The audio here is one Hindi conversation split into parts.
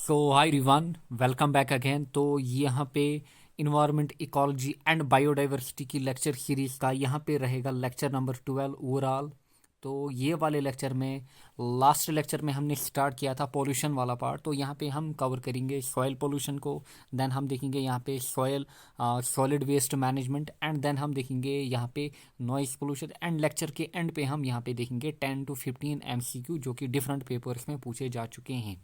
सो हाय रिवान, वेलकम बैक अगेन। तो यहाँ पे इन्वायरमेंट इकोलॉजी एंड बायोडाइवर्सिटी की लेक्चर सीरीज़ का यहाँ पे रहेगा लेक्चर नंबर 12 ओवरऑल। तो ये वाले लेक्चर में, लास्ट लेक्चर में हमने स्टार्ट किया था पोल्यूशन वाला पार्ट, तो यहाँ पे हम कवर करेंगे सॉइल पोल्यूशन को। देन हम देखेंगे यहाँ पे soil solid waste management, and then हम देखेंगे यहाँ पे नॉइस पोल्यूशन। एंड लेक्चर के एंड पे हम यहाँ पे देखेंगे 10 to 15 MCQ जो कि डिफरेंट पेपर्स में पूछे जा चुके हैं।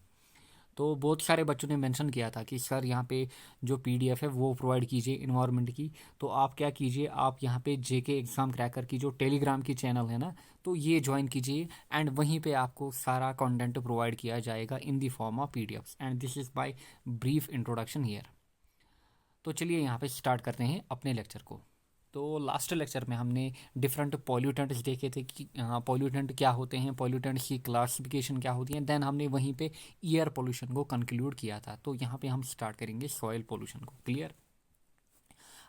तो बहुत सारे बच्चों ने मेंशन किया था कि सर यहाँ पे जो पीडीएफ है वो प्रोवाइड कीजिए इन्वायरमेंट की। तो आप क्या कीजिए, आप यहाँ पे जेके एग्ज़ाम क्रैकर की जो टेलीग्राम की चैनल है ना, तो ये ज्वाइन कीजिए एंड वहीं पे आपको सारा कंटेंट प्रोवाइड किया जाएगा in the form of PDF. And this is by brief introduction here. तो चलिए यहाँ पे स्टार्ट करते हैं अपने लेक्चर को। तो लास्ट लेक्चर में हमने डिफरेंट पॉल्यूटेंट्स देखे थे कि पॉल्यूटेंट क्या होते हैं, पॉल्यूटेंट्स की क्लासिफिकेशन क्या होती है। देन हमने वहीं पे एयर पोल्यूशन को कंक्लूड किया था। तो यहाँ पे हम स्टार्ट करेंगे सॉइल पोल्यूशन को। क्लियर।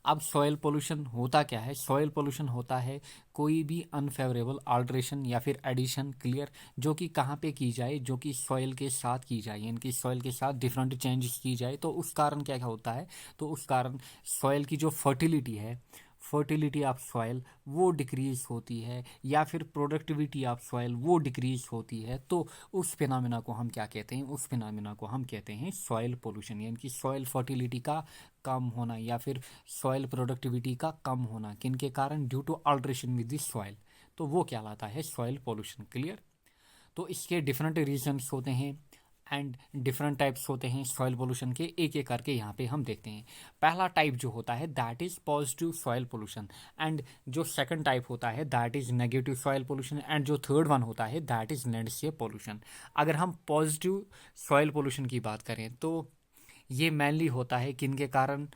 अब सॉइल पोल्यूशन होता क्या है? सॉइल पोल्यूशन होता है कोई भी अनफेवरेबल आल्ट्रेशन या फिर एडिशन, क्लियर, जो कि कहाँ पे की जाए, जो कि सॉइल के साथ की जाए, यानी कि सॉइल के साथ डिफरेंट चेंजेस की जाए। तो उस कारण क्या क्या होता है? तो उस कारण सॉइल की जो फर्टिलिटी है, फर्टिलिटी ऑफ सॉइल वो डिक्रीज होती है, या फिर प्रोडक्टिविटी ऑफ सॉइल वो डिक्रीज होती है। तो उस फिनोमेना को हम क्या कहते हैं? उस फिनोमेना को हम कहते हैं सॉइल पोल्यूशन, यानी कि सॉइल फर्टिलिटी का कम होना या फिर सॉइल प्रोडक्टिविटी का कम होना, किनके कारण? Due to alteration with the soil. तो वो कहलाता है सॉइल पोल्यूशन। क्लियर। तो इसके डिफरेंट रीजन्स होते हैं एंड डिफरेंट टाइप्स होते हैं सॉइल पोल्यूशन के। एक एक करके यहाँ पे हम देखते हैं। पहला टाइप जो होता है that is positive soil pollution, and जो सेकंड टाइप होता है that is negative soil pollution, and जो थर्ड वन होता है दैट इज लैंडस्केप पोल्यूशन। अगर हम पॉजिटिव सॉइल पोल्यूशन की बात करें तो ये मेनली होता है किन के कारण?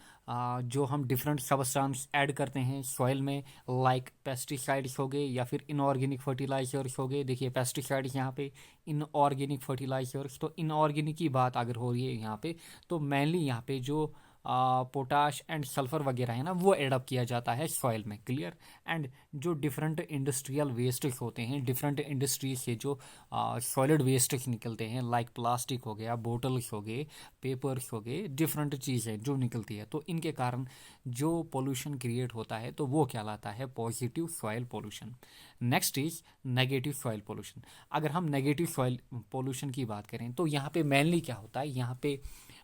जो हम डिफरेंट सबस्टांस ऐड करते हैं सॉइल में, लाइक पेस्टिसाइड्स हो गए या फिर इनऑर्गेनिक फर्टिलाइजर्स हो गए। देखिए पेस्टिसाइड्स यहाँ पे, इनऑर्गेनिक फर्टिलाइजर्स। तो इनऑर्गेनिक की बात अगर हो रही है यहाँ पे, तो मेनली यहाँ पे जो पोटाश एंड सल्फर वगैरह है ना, वो एडअप किया जाता है सॉइल में। क्लियर। एंड जो डिफरेंट इंडस्ट्रियल वेस्टेज होते हैं, डिफरेंट इंडस्ट्रीज से जो सॉलिड वेस्टेज निकलते हैं, लाइक प्लास्टिक हो गया, बोटल्स हो गए, पेपर्स हो गए, डिफरेंट चीज़ें जो निकलती है, तो इनके कारण जो पोल्यूशन क्रिएट होता है तो वो कहलाता है positive soil pollution. Next is negative soil pollution. अगर हम नेगेटिव सॉइल पोल्यूशन की बात करें तो यहाँ पे मेनली क्या होता है? यहाँ पे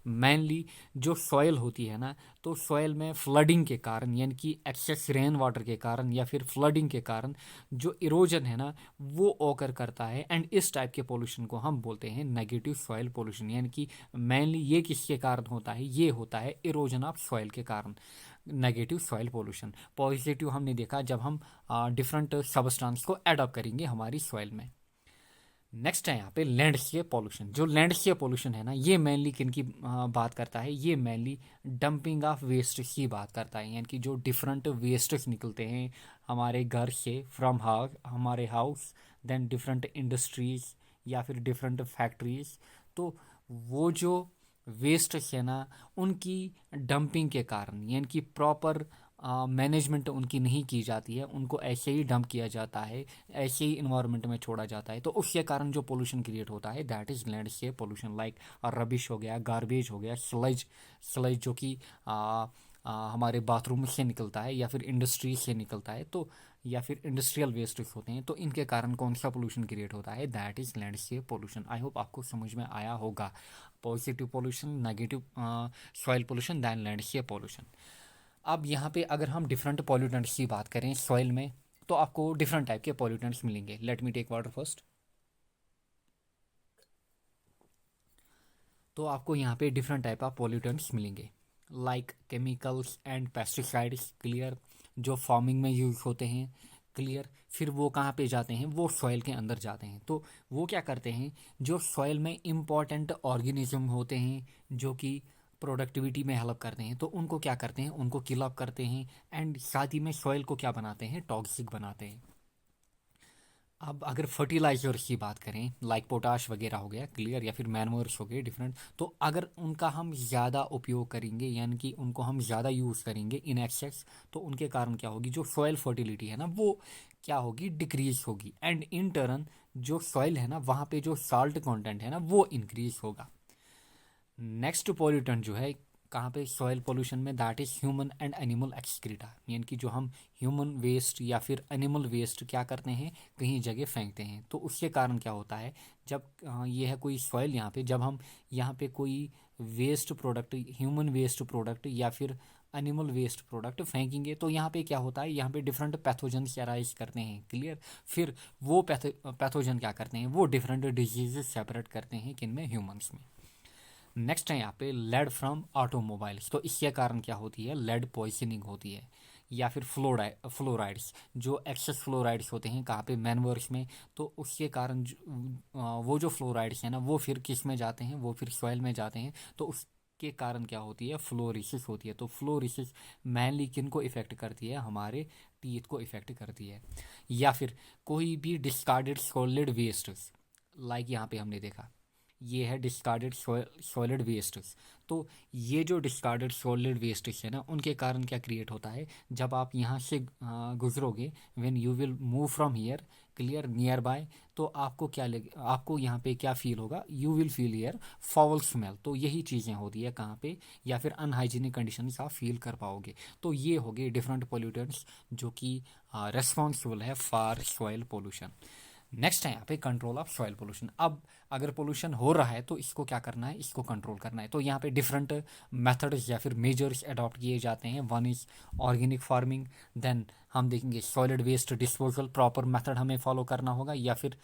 मेनली जो सॉइल होती है ना, तो सॉइल में फ्लडिंग के कारण, यानी कि एक्सेस रेन वाटर के कारण या फिर फ्लडिंग के कारण जो इरोजन है ना, वो ओकर करता है। एंड इस टाइप के पोल्यूशन को हम बोलते हैं नेगेटिव सॉइल पोल्यूशन। यानी कि मेनली ये किसके कारण होता है? ये होता है इरोजन ऑफ सॉइल के कारण, नेगेटिव सॉइल पोल्यूशन। पॉजिटिव हमने देखा जब हम डिफरेंट सबस्टांस को एडॉप्ट करेंगे हमारी सॉइल में। नेक्स्ट है यहाँ पे लैंडस्केप पॉल्यूशन। जो लैंडस्केप पॉल्यूशन है ना, ये मेनली किन की बात करता है? ये मेनली डंपिंग ऑफ वेस्ट की बात करता है, यानी कि जो डिफरेंट वेस्टेज निकलते हैं हमारे घर से, फ्रॉम हाउस, हमारे हाउस, देन डिफरेंट इंडस्ट्रीज या फिर डिफरेंट फैक्ट्रीज। तो वो जो वेस्ट है ना, उनकी डंपिंग के कारण, यानी कि प्रॉपर मैनेजमेंट उनकी नहीं की जाती है, उनको ऐसे ही डंप किया जाता है, ऐसे ही इन्वायरमेंट में छोड़ा जाता है। तो उसके कारण जो पोल्यूशन क्रिएट होता है that is landscape pollution. Like rubbish हो गया, गार्बेज हो गया, स्लज, स्लज जो कि हमारे बाथरूम से निकलता है या फिर इंडस्ट्री से निकलता है, तो या फिर इंडस्ट्रियल वेस्ट होते हैं। तो इनके कारण कौन सा पोल्यूशन क्रिएट होता है? That is landscape pollution. I hope आपको समझ में आया होगा। Positive pollution, negative soil pollution, then landscape pollution. अब यहाँ पे अगर हम डिफरेंट पॉल्यूटेंट्स की बात करें सॉइल में, तो आपको डिफरेंट टाइप के पॉल्यूटेंट्स मिलेंगे। Let me take water first. तो आपको यहाँ पे डिफरेंट टाइप ऑफ पॉल्यूटेंट्स मिलेंगे, like chemicals and pesticides. Clear. जो फार्मिंग में यूज होते हैं। क्लियर। फिर वो कहाँ पे जाते हैं? वो सॉइल के अंदर जाते हैं। तो वो क्या करते हैं? जो सॉइल में इम्पॉर्टेंट ऑर्गेनिज्म होते हैं जो कि प्रोडक्टिविटी में हेल्प करते हैं, तो उनको क्या करते हैं? उनको किल अप करते हैं। एंड साथ ही में सॉइल को क्या बनाते हैं? टॉक्सिक बनाते हैं। अब अगर फर्टिलाइजर्स की बात करें, लाइक पोटाश वगैरह हो गया, क्लियर, या फिर मैनवर्स हो गए डिफरेंट, तो अगर उनका हम ज़्यादा उपयोग करेंगे, यानी कि उनको हम ज़्यादा यूज़ करेंगे इन एक्सेस, तो उनके कारण क्या होगी? जो सॉइल फर्टिलिटी है ना, वो क्या होगी? डिक्रीज होगी। एंड इन टर्न जो सॉइल है ना, वहाँ पे जो साल्ट कंटेंट है ना, वो इंक्रीज होगा। नेक्स्ट पॉल्यूटेंट जो है कहाँ पे सॉइल पोल्यूशन में, that is human and animal excreta, यानी कि जो हम ह्यूमन वेस्ट या फिर एनिमल वेस्ट क्या करते हैं, कहीं जगह फेंकते हैं। तो उसके कारण क्या होता है, जब ये है कोई सॉइल, यहाँ पे जब हम यहाँ पे कोई waste product, human waste product या फिर एनिमल वेस्ट प्रोडक्ट फेंकेंगे, तो यहाँ पे क्या होता है, यहाँ पे डिफरेंट पैथोजन अराइज करते हैं। क्लियर। फिर वो पैथोजन क्या करते हैं, वो डिफरेंट डिजीजेस सेपरेट करते हैं, किन में, ह्यूमंस में। नेक्स्ट है यहाँ पे लेड फ्रॉम ऑटोमोबाइल्स। तो इसके कारण क्या होती है, लेड पॉइजनिंग होती है। या फिर फ्लोराइड्स, जो एक्सेस फ्लोराइड्स होते हैं कहाँ पे, मैनवर्स में। तो उसके कारण वो जो फ्लोराइड्स हैं ना, वो फिर किस में जाते हैं, वो फिर सॉइल में जाते हैं। तो उसके कारण क्या होती है, फ्लोरिसिस होती है। तो फ्लोरिसिस मेनली किन को इफेक्ट करती है, हमारे टीथ को इफेक्ट करती है। या फिर कोई भी डिस्कार्डेड सॉलिड वेस्ट, लाइक यहाँ पे हमने देखा, ये है डिस्कार्डेड सॉलिड वेस्ट्स। तो ये जो डिस्कार्डेड सॉलिड वेस्ट्स है ना, उनके कारण क्या क्रिएट होता है, जब आप यहाँ से गुजरोगे, when you will move from here, clear, nearby, तो आपको क्या लगे, आपको यहाँ पे क्या फील होगा, you will feel here foul smell. तो यही चीज़ें होती है कहाँ पे, या फिर अनहाइजीनिक कंडीशंस आप फील कर पाओगे। तो ये हो गए डिफरेंट पोल्यूटेंट्स जो कि रेस्पॉन्सिबल है फॉर सॉइल पोल्यूशन। नेक्स्ट है यहाँ पे कंट्रोल ऑफ सॉइल पोल्यूशन। अब अगर पोल्यूशन हो रहा है तो इसको क्या करना है, इसको कंट्रोल करना है। तो यहाँ पे डिफरेंट मेथड्स या फिर मेजर्स अडॉप्ट किए जाते हैं। One is organic farming, then हम देखेंगे solid waste disposal, proper method हमें फॉलो करना होगा, या फिर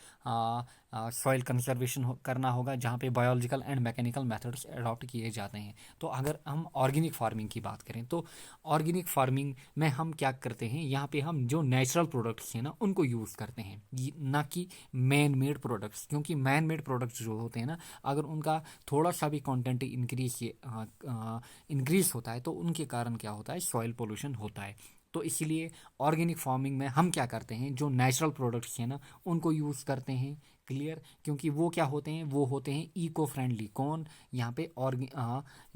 सॉइल कंजर्वेशन करना होगा, जहाँ पे biological and mechanical methods adopt किए जाते हैं। तो अगर हम ऑर्गेनिक फार्मिंग की बात करें, तो ऑर्गेनिक फार्मिंग में हम क्या करते हैं, यहाँ पे हम जो नेचुरल प्रोडक्ट्स हैं ना, उनको यूज़ करते हैं, ना कि मैन मेड प्रोडक्ट्स। क्योंकि मैन मेड प्रोडक्ट्स जो होते हैं ना, अगर उनका थोड़ा सा भी कंटेंट इंक्रीज होता है, तो उनके कारण क्या होता है, सॉइल पोल्यूशन होता है। तो इसीलिए ऑर्गेनिक फार्मिंग में हम क्या करते हैं, जो नेचुरल प्रोडक्ट्स हैं ना, उनको यूज़ करते हैं। क्लियर। क्योंकि वो क्या होते हैं, वो होते हैं इको फ्रेंडली। कौन, यहाँ पे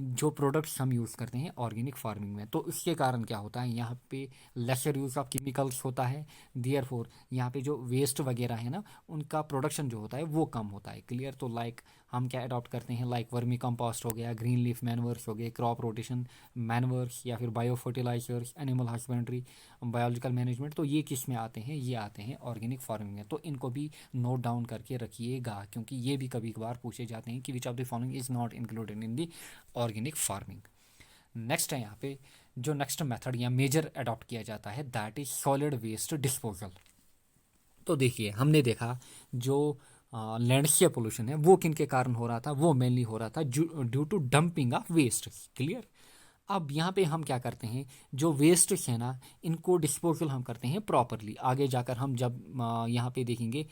जो प्रोडक्ट्स हम यूज़ करते हैं ऑर्गेनिक फार्मिंग में, तो इसके कारण क्या होता है, यहाँ पे लेसर यूज़ ऑफ केमिकल्स होता है। देयर फोर यहाँ पे जो वेस्ट वगैरह है ना, उनका प्रोडक्शन जो होता है वो कम होता है। क्लियर। तो लाइक हम क्या अडॉप्ट करते हैं, लाइक वर्मी कंपोस्ट हो गया, ग्रीन लीफ मैनवर्स हो गए, क्रॉप रोटेशन मैनवर्स, या फिर bio fertilizers, animal husbandry, biological management. तो ये किस में आते हैं, ये आते हैं ऑर्गेनिक फार्मिंग में। तो इनको भी नोट डाउन करके रखिएगा, क्योंकि ये भी कभी कभार पूछे जाते हैं कि which of the following is not included in the organic farming. Next है यहाँ पे जो नेक्स्ट मेथड या मेजर अडॉप्ट किया जाता है, that is solid waste disposal. तो देखिए हमने देखा जो लैंडस्केप पोल्यूशन है वो किन के कारण हो रहा था, वो मेनली हो रहा था due to dumping of waste. Clear. अब यहाँ पे हम क्या करते हैं, जो वेस्ट है ना, इनको डिस्पोजल हम करते हैं प्रॉपरली। आगे जाकर हम जब यहाँ पे देखेंगे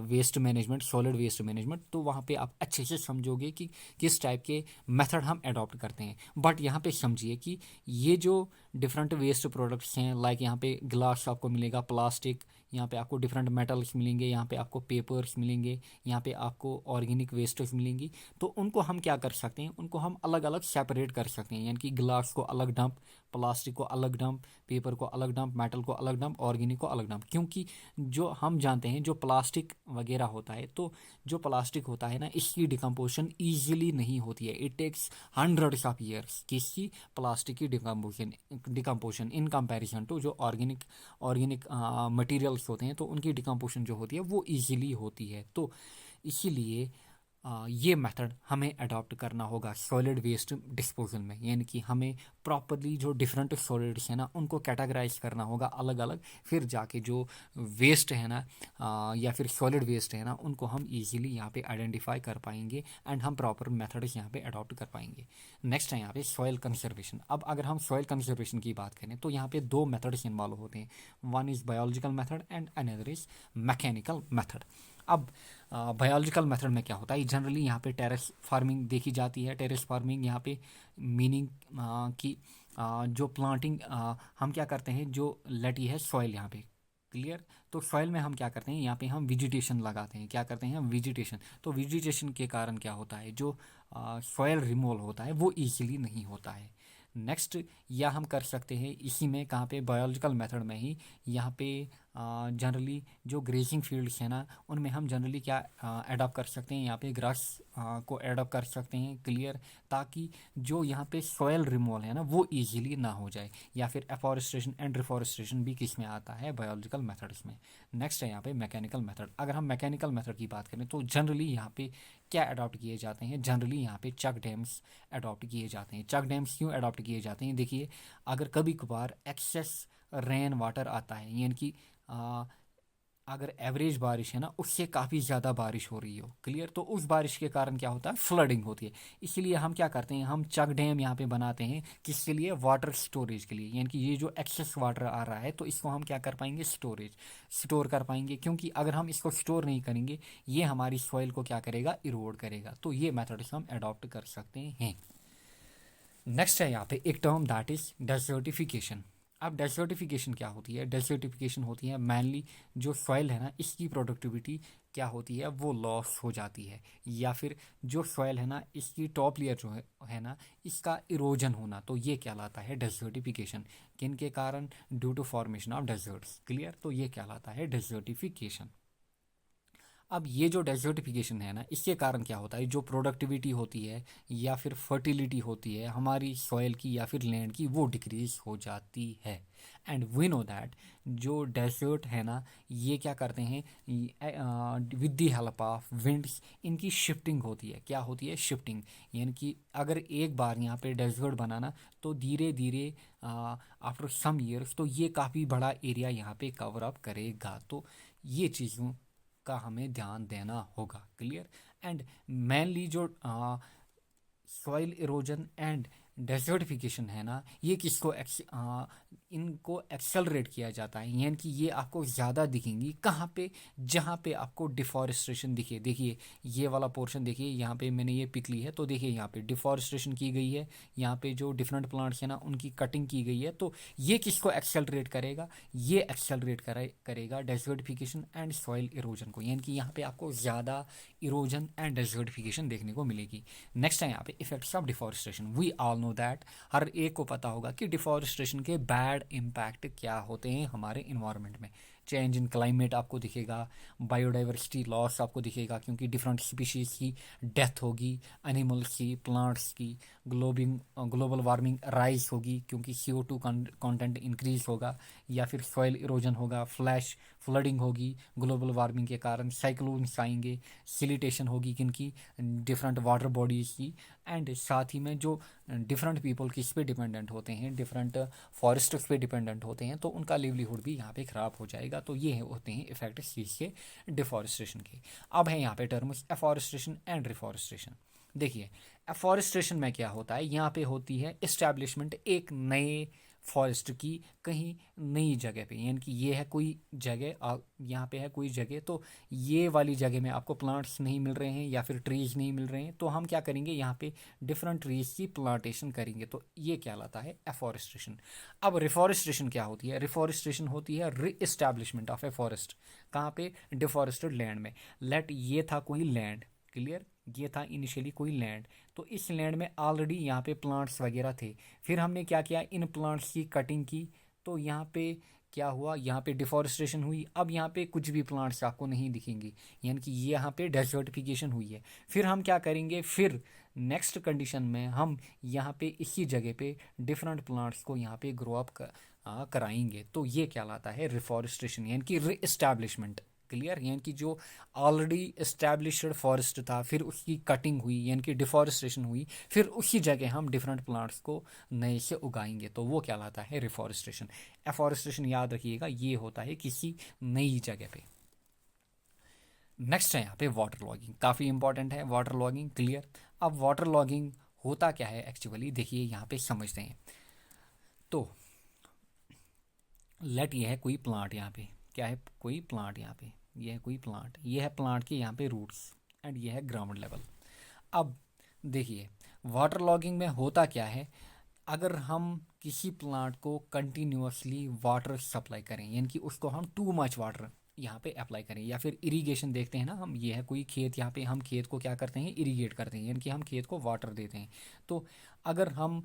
waste management, solid waste management, तो वहाँ पे आप अच्छे से समझोगे कि किस टाइप के मेथड हम अडॉप्ट करते हैं। बट यहाँ पे समझिए कि ये जो डिफरेंट वेस्ट प्रोडक्ट्स हैं, लाइक यहाँ पे ग्लास आपको मिलेगा, प्लास्टिक, यहाँ पे आपको डिफरेंट मेटल्स मिलेंगे, यहाँ पे आपको पेपर्स मिलेंगे, यहाँ पे आपको ऑर्गेनिक वेस्टेज मिलेंगी। तो उनको हम क्या कर सकते हैं, उनको हम अलग अलग सेपरेट कर सकते हैं। यानी कि ग्लास को अलग डंप, प्लास्टिक को अलग डंप, पेपर को अलग डंप, मेटल को अलग डंप, ऑर्गेनिक को अलग डंप। क्योंकि जो हम जानते हैं जो प्लास्टिक वगैरह होता है, तो जो प्लास्टिक होता है ना, इसकी डिकम्पोजिशन ईजिली नहीं होती है। It takes hundreds of years किसकी, प्लास्टिक की डिकम्पोजिशन इन कंपैरिजन टू जो ऑर्गेनिक मटेरियल्स होते हैं, तो उनकी डिकम्पोजिशन जो होती है वो ईजिली होती है। तो इसीलिए ये मेथड हमें अडॉप्ट करना होगा सॉलिड वेस्ट डिस्पोजल में। यानी कि हमें प्रॉपरली जो डिफरेंट सॉलिड्स हैं ना, उनको कैटेगराइज करना होगा अलग अलग। फिर जाके जो वेस्ट है ना, या फिर सॉलिड वेस्ट है ना, उनको हम इजीली यहाँ पे आइडेंटिफाई कर पाएंगे, एंड हम प्रॉपर मेथड्स यहाँ पे अडॉप्ट कर पाएंगे। नेक्स्ट है यहाँ पे सॉइल कंजर्वेशन। अब अगर हम सॉइल कंजर्वेशन की बात करें, तो यहाँ पे दो मेथड्स इन्वॉल्व होते हैं। One is biological method and another is mechanical method. अब बायोलॉजिकल मेथड में क्या होता है, जनरली यहाँ पे टेरेस फार्मिंग देखी जाती है। टेरेस फार्मिंग यहाँ पे मीनिंग की जो प्लांटिंग हम क्या करते हैं, जो लटी है सॉइल यहाँ पे। क्लियर। तो सॉइल में हम क्या करते हैं, यहाँ पे हम वेजिटेशन लगाते हैं। क्या करते हैं हम, वेजिटेशन। तो वेजिटेशन के कारण क्या होता है, जो सॉइल रिमूवल होता है वो ईजिली नहीं होता है। नेक्स्ट, या हम कर सकते हैं इसी में, कहाँ पे, बायोलॉजिकल मेथड में ही, यहाँ पे जनरली जो ग्रेजिंग फील्ड्स हैं ना, उनमें हम जनरली क्या एडॉप्ट कर सकते हैं, यहाँ पे ग्रास को एडॉप्ट कर सकते हैं, क्लियर, ताकि जो यहाँ पे सॉयल रिमूवल है ना वो इजीली ना हो जाए। या फिर एफॉरेस्टेशन एंड रिफॉरेस्टेशन भी किस में आता है, बायोलॉजिकल मेथड्स में। नेक्स्ट है यहाँ पे मैकेनिकल मेथड। अगर हम मैकेनिकल मेथड की बात करें तो जनरली यहाँ पे क्या अडॉप्ट किए जाते हैं, जनरली यहाँ पे चक डैम्स अडॉप्ट किए जाते हैं। चक डैम्स क्यों अडॉप्ट किए जाते हैं, देखिए अगर कभी कभार एक्सेस रेन वाटर आता है, यानी कि अगर एवरेज बारिश है ना उससे काफ़ी ज़्यादा बारिश हो रही हो, क्लियर, तो उस बारिश के कारण क्या होता है, फ्लडिंग होती है। इसीलिए हम क्या करते हैं, हम चक डैम यहाँ पे बनाते हैं, किसके लिए, वाटर स्टोरेज के लिए। यानी कि ये जो एक्सेस वाटर आ रहा है तो इसको हम क्या कर पाएंगे, स्टोर कर पाएंगे, क्योंकि अगर हम इसको स्टोर नहीं करेंगे ये हमारी सॉइल को क्या करेगा, इरोड करेगा। तो ये मेथड्स हम अडॉप्ट कर सकते हैं। नेक्स्ट है यहाँ पे एक टर्म दैट इज डेजर्टिफिकेशन। अब डेजर्टिफिकेशन क्या होती है, डेजर्टिफिकेशन होती है मेनली जो सॉइल है ना इसकी प्रोडक्टिविटी क्या होती है, वो लॉस हो जाती है, या फिर जो सॉइल है ना इसकी टॉप लेयर जो है ना इसका इरोजन होना, तो ये कहलाता है डेजर्टिफिकेशन। किन के कारण, due to formation of deserts, clear, तो ये कहलाता है डेजर्टिफिकेशन। अब ये जो डेजर्टिफिकेशन है ना इसके कारण क्या होता है, जो प्रोडक्टिविटी होती है या फिर फर्टिलिटी होती है हमारी सॉइल की या फिर लैंड की, वो डिक्रीज हो जाती है। एंड वी नो दैट जो डेजर्ट है ना ये क्या करते हैं, with the help of winds इनकी शिफ्टिंग होती है। क्या होती है, शिफ्टिंग, यानी कि अगर एक बार यहाँ पे डेजर्ट बनाना तो धीरे धीरे आफ्टर सम ईयर्स तो ये काफ़ी बड़ा एरिया यहाँ पे कवर अप करेगा। तो ये चीज़ों का हमें ध्यान देना होगा, क्लियर। एंड मेनली जो सॉइल इरोजन एंड डेजर्टिफिकेशन है ना ये किसको इनको एक्सेलरेट किया जाता है, यानी कि ये आपको ज़्यादा दिखेंगी कहाँ पे, जहाँ पे आपको डिफॉरेस्टेशन दिखे। देखिए ये वाला पोर्शन देखिए, यहाँ पे मैंने ये पिक ली है, तो देखिए यहाँ पे डिफॉरेस्टेशन की गई है, यहाँ पे जो डिफरेंट प्लांट्स है ना उनकी कटिंग की गई है, तो ये किसको एक्सेलरेट करेगा, ये एक्सेलरेट करेगा डेजर्टिफिकेशन एंड सॉइल इरोजन को, यानी कि यहाँ पे आपको ज़्यादा इरोजन एंड डेजर्टिफिकेशन देखने को मिलेगी। नेक्स्ट है यहाँ पे effects of deforestation. We all know that, हर एक को पता होगा कि डिफॉरेस्टेशन के बैड इम्पैक्ट क्या होते हैं हमारे इन्वायरमेंट में। चेंज इन क्लाइमेट आपको दिखेगा, बायोडाइवर्सिटी लॉस आपको दिखेगा, क्योंकि डिफरेंट स्पीशीज़ की डेथ होगी, एनिमल्स की, प्लांट्स की, ग्लोबल वार्मिंग राइज होगी क्योंकि CO2 कंटेंट इंक्रीज होगा, या फिर सॉइल इरोजन होगा, फ्लडिंग होगी ग्लोबल वार्मिंग के कारण, साइक्लोन्स आएंगे, सिलिटेशन होगी किनकी, डिफरेंट वाटर बॉडीज़ की। एंड साथ ही में जो डिफरेंट पीपल किस पे डिपेंडेंट होते हैं, डिफरेंट फॉरेस्ट्स पे डिपेंडेंट होते हैं, तो उनका लिवलीहुड भी यहाँ पे ख़राब हो जाएगा। तो ये होते हैं इफेक्ट चीज़ के डिफॉरेस्टेशन के। अब है यहाँ पे टर्म्स एफॉरेस्टेशन एंड रिफॉरेस्टेशन। देखिए एफॉरेस्टेशन में क्या होता है, यहाँ पे होती है इस्टेब्लिशमेंट एक नए फॉरेस्ट की कहीं नई जगह पे, यानी कि ये है कोई जगह, यहाँ पे है कोई जगह, तो ये वाली जगह में आपको प्लांट्स नहीं मिल रहे हैं या फिर ट्रीज नहीं मिल रहे हैं, तो हम क्या करेंगे, यहाँ पे डिफरेंट ट्रीज की प्लांटेशन करेंगे, तो ये कहलाता है एफॉरेस्टेशन। अब रिफॉरेस्टेशन क्या होती है, रिफॉरेस्टेशन होती है री एस्टैब्लिशमेंट ऑफ ए फॉरेस्ट। कहाँ पे, डिफॉरेस्टेड लैंड में। लेट ये था कोई लैंड, क्लियर, ये था इनिशियली कोई लैंड, तो इस लैंड में ऑलरेडी यहाँ पे प्लांट्स वगैरह थे, फिर हमने क्या किया, इन प्लांट्स की कटिंग की, तो यहाँ पे क्या हुआ, यहाँ पे डिफॉरेस्टेशन हुई। अब यहाँ पे कुछ भी प्लांट्स आपको नहीं दिखेंगे, यानी कि ये यहाँ पे डेजर्टिफिकेशन हुई है। फिर हम क्या करेंगे, फिर नेक्स्ट कंडीशन में हम यहाँ पे इसी जगह पे डिफरेंट प्लांट्स को यहाँ पे ग्रो अप कराएंगे, तो ये कहलाता है रिफॉरेस्टेशन, यानी कि री एस्टैब्लिशमेंट, क्लियर, यानी कि जो ऑलरेडी एस्टैब्लिश्ड फॉरेस्ट था फिर उसकी कटिंग हुई, यानी कि डिफॉरेस्टेशन हुई, फिर उसी जगह हम डिफरेंट प्लांट्स को नए से उगाएंगे, तो वो कहलाता है रिफॉरेस्टेशन। एफॉरेस्टेशन याद रखिएगा ये होता है किसी नई जगह पे। नेक्स्ट है यहाँ पे वाटर लॉगिंग, काफ़ी इंपॉर्टेंट है वाटर लॉगिंग, क्लियर। अब वाटर लॉगिंग होता क्या है एक्चुअली, देखिए यहाँ पे समझते हैं। तो लेट ये है कोई प्लांट, यहाँ पे क्या है, कोई प्लांट, यहाँ पे ये है कोई प्लांट, ये है प्लांट के यहाँ पे रूट्स, एंड ये है ग्राउंड लेवल। अब देखिए वाटर लॉगिंग में होता क्या है, अगर हम किसी प्लांट को कंटिन्यूसली वाटर सप्लाई करें, यानी कि उसको हम टू मच वाटर यहाँ पे अप्लाई करें, या फिर इरिगेशन देखते हैं ना हम, ये है कोई खेत, यहाँ पे हम खेत को क्या करते हैं, इरिगेट करते हैं, यानी कि हम खेत को वाटर देते हैं। तो अगर हम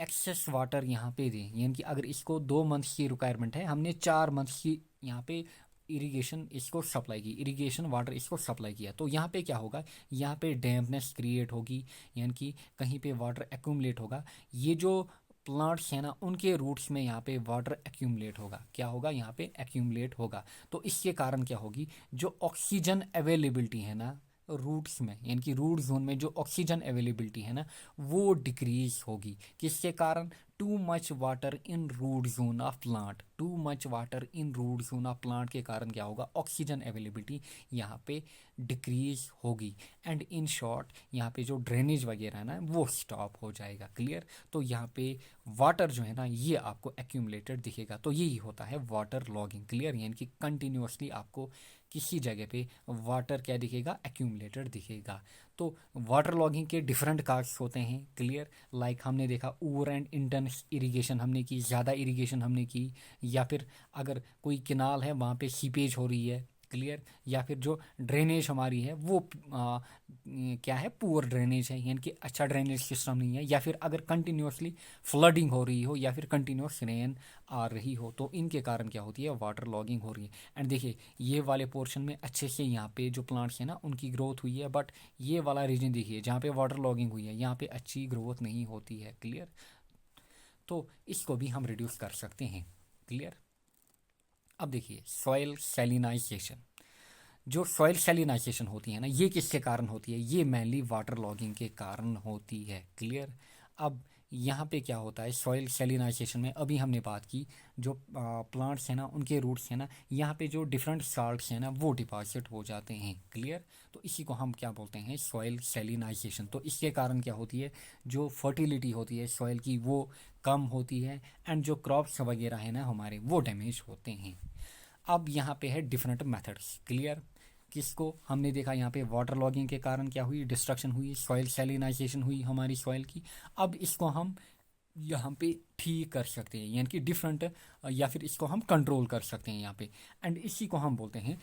एक्सेस वाटर यहाँ पे दें, यानी कि अगर इसको 2 मंथ की रिक्वायरमेंट है, हमने 4 मंथ की यहाँ पे इरिगेशन इसको सप्लाई की, इरिगेशन वाटर इसको सप्लाई किया, तो यहाँ पे क्या होगा, यहाँ पे डैम्पनेस क्रिएट होगी, यानी कि कहीं पे वाटर एक्यूमुलेट होगा। ये जो प्लांट्स हैं ना, उनके रूट्स में यहाँ पे वाटर एक्यूमुलेट होगा, क्या होगा, यहाँ पे एक्यूमुलेट होगा। तो इसके कारण क्या होगी, जो ऑक्सीजन अवेलेबिलिटी है ना रूट्स में, यानी कि रूट जोन में जो ऑक्सीजन अवेलेबिलिटी है ना, वो डिक्रीज होगी। किसके कारण, too much water in root zone of plant, too much water in root zone of plant के कारण क्या होगा, ऑक्सीजन अवेलेबिलिटी यहाँ पे डिक्रीज होगी। एंड इन शॉर्ट यहाँ पे जो ड्रेनेज वगैरह है ना वो स्टॉप हो जाएगा। क्लियर। तो यहाँ पे वाटर जो है ना ये आपको एक्यूमुलेटेड दिखेगा, तो यही होता है वाटर लॉगिंग। क्लियर, यानी कि कंटिन्यूसली आपको किसी जगह पे वाटर क्या दिखेगा, एक्यूमुलेटेड दिखेगा। तो वाटर लॉगिंग के डिफरेंट कास्ट होते हैं। क्लियर, लाइक हमने देखा ओवर एंड इंटेंस इरिगेशन हमने की, ज़्यादा इरिगेशन हमने की, या फिर अगर कोई किनाल है वहाँ पे सीपेज हो रही है। क्लियर, या फिर जो ड्रेनेज हमारी है वो क्या है, पुअर ड्रेनेज है, यानी कि अच्छा ड्रेनेज सिस्टम नहीं है, या फिर अगर कंटिन्यूसली फ्लडिंग हो रही हो, या फिर कंटिन्यूस रेन आ रही हो, तो इनके कारण क्या होती है, वाटर लॉगिंग हो रही है। एंड देखिए ये वाले पोर्शन में अच्छे से यहाँ पे जो प्लांट्स हैं ना उनकी ग्रोथ हुई है, बट ये वाला रीजन देखिए जहाँ पे वाटर लॉगिंग हुई है यहाँ पे अच्छी ग्रोथ नहीं होती है। क्लियर, तो इसको भी हम रिड्यूस कर सकते हैं। क्लियर। अब देखिए सॉइल सैलिनाइजेशन, जो सॉइल सैलिनाइजेशन होती है ना ये किसके कारण होती है, ये मेनली वाटर लॉगिंग के कारण होती है। क्लियर। अब यहाँ पे क्या होता है सॉइल सैलिनाइजेशन में, अभी हमने बात की जो प्लांट्स हैं ना उनके रूट्स हैं ना, यहाँ पे जो डिफरेंट साल्ट्स हैं ना वो डिपॉजिट हो जाते हैं। क्लियर, तो इसी को हम क्या बोलते हैं, सॉइल सैलिनाइजेशन। तो इसके कारण क्या होती है, जो फर्टिलिटी होती है सॉइल की वो कम होती है, एंड जो क्रॉप्स वगैरह हैं ना हमारे वो डैमेज होते हैं। अब यहाँ पे है डिफरेंट मेथड्स। क्लियर, किसको हमने देखा, यहाँ पे वाटर लॉगिंग के कारण क्या हुई, डिस्ट्रक्शन हुई, सॉइल सैलिनाइजेशन हुई हमारी सॉइल की। अब इसको हम यहाँ पे ठीक कर सकते हैं, यानी कि डिफरेंट, या फिर इसको हम कंट्रोल कर सकते हैं यहाँ पे। एंड इसी को हम बोलते हैं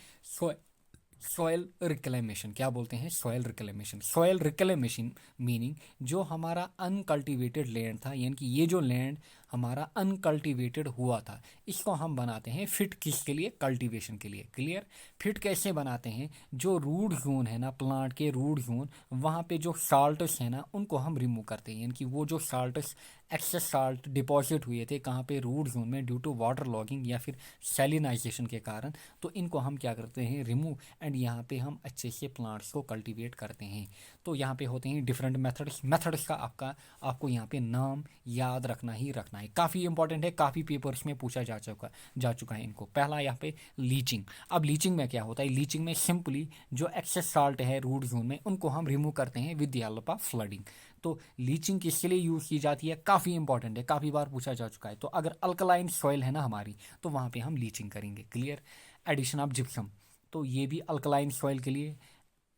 सॉयल रिक्लेमेशन। क्या बोलते हैं, soil reclamation. Soil reclamation meaning जो हमारा अनकल्टिवेटेड लैंड था, यानी कि ये जो लैंड हमारा अनकल्टिवेटेड हुआ था इसको हम बनाते हैं फिट किसके लिए, कल्टीवेशन के लिए। क्लियर, फिट कैसे बनाते हैं, जो रूट जोन है ना प्लांट के रूट जोन, वहाँ पे जो साल्ट्स हैं ना उनको हम रिमूव करते हैं, यानी कि वो जो साल्ट्स एक्सेस साल्ट डिपॉजिट हुए थे कहाँ पे, रूट जोन में, ड्यू टू वाटर लॉगिंग या फिर सैलिनाइजेशन के कारण, तो इनको हम क्या करते हैं, रिमूव। एंड यहाँ पे हम अच्छे से प्लांट्स को कल्टीवेट करते हैं। तो यहाँ पे होते हैं डिफरेंट मेथड्स का आपको यहाँ पे नाम याद रखना ही रखना है, काफ़ी इंपॉर्टेंट है, काफ़ी पेपर्स में पूछा जा चुका है इनको। पहला यहाँ पे लीचिंग। अब लीचिंग में क्या होता है, लीचिंग में सिंपली जो एक्सेस साल्ट है रूट जोन में उनको हम रिमूव करते हैं with the help of flooding. तो लीचिंग किसके लिए यूज़ की जाती है, काफ़ी इंपॉर्टेंट है, काफ़ी बार पूछा जा चुका है। तो अगर अल्कलाइन सॉइल है ना हमारी तो वहाँ पे हम लीचिंग करेंगे। क्लियर। एडिशन ऑफ जिप्सम, तो ये भी अल्कलाइन सॉइल के लिए,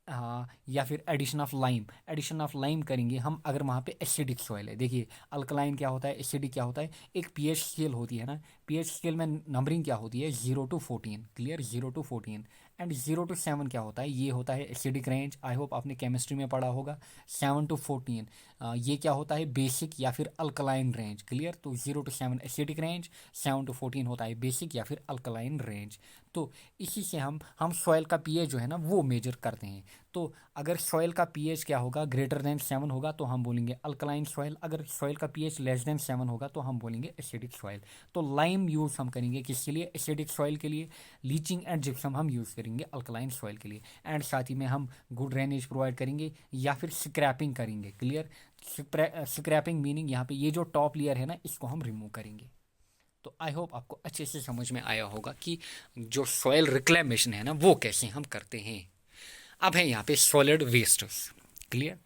हाँ, या फिर एडिशन ऑफ लाइम करेंगे हम अगर वहाँ पे एसिडिक सॉइल है। देखिए अल्कलाइन क्या होता है, एसिडिक क्या होता है, एक पीएच स्केल होती है ना, पीएच स्केल में नंबरिंग क्या होती है, 0 to 14। Clear, 0 to 14। And 0 to 7 क्या होता है, ये होता है एसिडिक रेंज, आई होप आपने केमिस्ट्री में पढ़ा होगा। 7 to 14 ये क्या होता है, बेसिक या फिर अल्कलाइन रेंज। क्लियर, तो 0 to 7 एसिडिक रेंज, 7 to 14 होता है बेसिक या फिर अल्कलाइन रेंज। तो इसी से हम सॉइल का पीएच जो है ना वो मेजर करते हैं। तो अगर सॉइल का पीएच क्या होगा, ग्रेटर देन 7 होगा तो हम बोलेंगे अल्कलाइन सॉइल, अगर सॉइल का पीएच लेस देन 7 होगा तो हम बोलेंगे एसिडिक सॉइल। तो लाइम यूज़ हम करेंगे किसके लिए, एसिडिक सॉइल के लिए। लीचिंग एंड जिप्सम हम यूज़ करेंगे अल्कलाइन सॉइल के लिए। एंड साथ ही में हम गुड ड्रेनेज प्रोवाइड करेंगे या फिर स्क्रैपिंग करेंगे। क्लियर, स्क्रैपिंग मीनिंग यहाँ पे ये जो टॉप लेयर है ना इसको हम रिमूव करेंगे। तो आई होप आपको अच्छे से समझ में आया होगा कि जो सॉइल रिक्लेमेशन है ना वो कैसे हम करते हैं। अब है यहाँ पे solid wastes. Clear,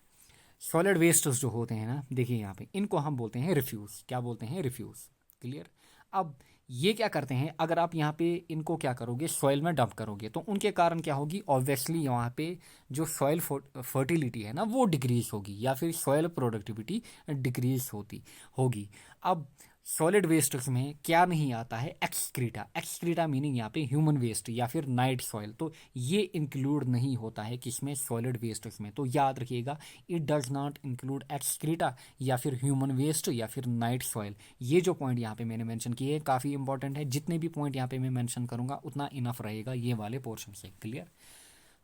solid wastes जो होते हैं ना, देखिए यहाँ पे इनको हम बोलते हैं रिफ्यूज़। क्या बोलते हैं, रिफ्यूज़। क्लियर, अब ये क्या करते हैं, अगर आप यहाँ पे इनको क्या करोगे, सॉइल में डंप करोगे तो उनके कारण क्या होगी, ऑब्वियसली यहाँ पे जो सॉइल फर्टिलिटी है ना वो डिक्रीज होगी या फिर सॉइल प्रोडक्टिविटी डिक्रीज होगी। अब सॉलिड वेस्ट में क्या नहीं आता है, एक्सक्रीटा। एक्सक्रीटा मीनिंग यहाँ पे ह्यूमन वेस्ट या फिर नाइट सॉइल, तो ये इंक्लूड नहीं होता है किसमें, सॉलिड वेस्ट में। तो याद रखिएगा, it does not include excreta या फिर ह्यूमन वेस्ट या फिर नाइट सॉइल। ये जो पॉइंट यहाँ पे मैंने मेंशन किए हैं काफ़ी इंपॉर्टेंट है, जितने भी पॉइंट यहाँ पे मैं मेंशन करूँगा उतना इनफ रहेगा ये वाले पोर्शन से। क्लियर।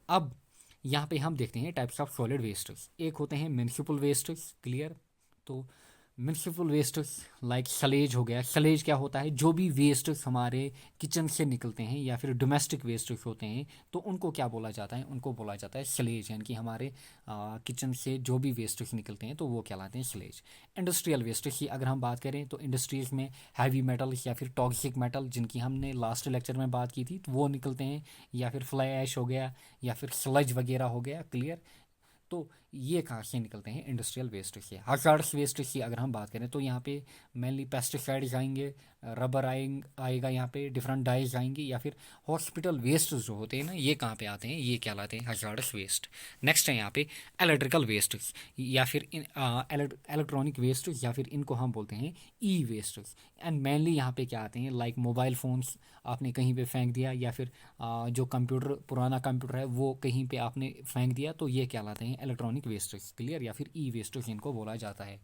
अब यहाँ पे हम देखते हैं टाइप्स ऑफ सॉलिड वेस्ट्स। एक होते हैं म्युनिसिपल वेस्ट्स। क्लियर। तो म्युनिसिपल वेस्ट्स लाइक सलेज हो गया। सलेज क्या होता है, जो भी वेस्ट्स हमारे किचन से निकलते हैं या फिर डोमेस्टिक वेस्ट्स होते हैं तो उनको क्या बोला जाता है, उनको बोला जाता है सलेज। यानी कि हमारे किचन से जो भी वेस्ट्स निकलते हैं तो वो कहलाते हैं सलेज। इंडस्ट्रियल वेस्ट्स की अगर हम बात करें तो इंडस्ट्रीज में हैवी मेटल्स या फिर टॉक्सिक मेटल, जिनकी हमने लास्ट लेक्चर में बात की थी, तो वो निकलते हैं, या फिर फ्लाई ऐश हो गया या फिर स्लज वगैरह हो गया। क्लियर। तो ये कहाँ से निकलते हैं, इंडस्ट्रियल वेस्ट से। हजार्ड्स वेस्ट की अगर हम बात करें तो यहाँ पे मेनली पेस्टिसाइड्स आएंगे, रबर आएगा यहाँ पे, डिफरेंट डाइज आएंगी, या फिर हॉस्पिटल वेस्ट जो होते हैं ना, ये कहाँ पे आते हैं, ये कहलाते हैं हजार्ड्स वेस्ट। नेक्स्ट है यहाँ पे इलेक्ट्रिकल वेस्ट या फिर इलेक्ट्रॉनिक वेस्ट, या फिर इनको हम बोलते हैं ई वेस्ट। एंड मेनली यहाँ पे क्या आते हैं, लाइक मोबाइल फ़ोन्स आपने कहीं पे फेंक दिया, या फिर जो कंप्यूटर, पुराना कंप्यूटर है वो कहीं पे आपने फेंक दिया, तो ये कहलाते हैं इलेक्ट्रॉनिक वेस्टेज। क्लियर। या फिर ई वेस्टेज इनको बोला जाता है।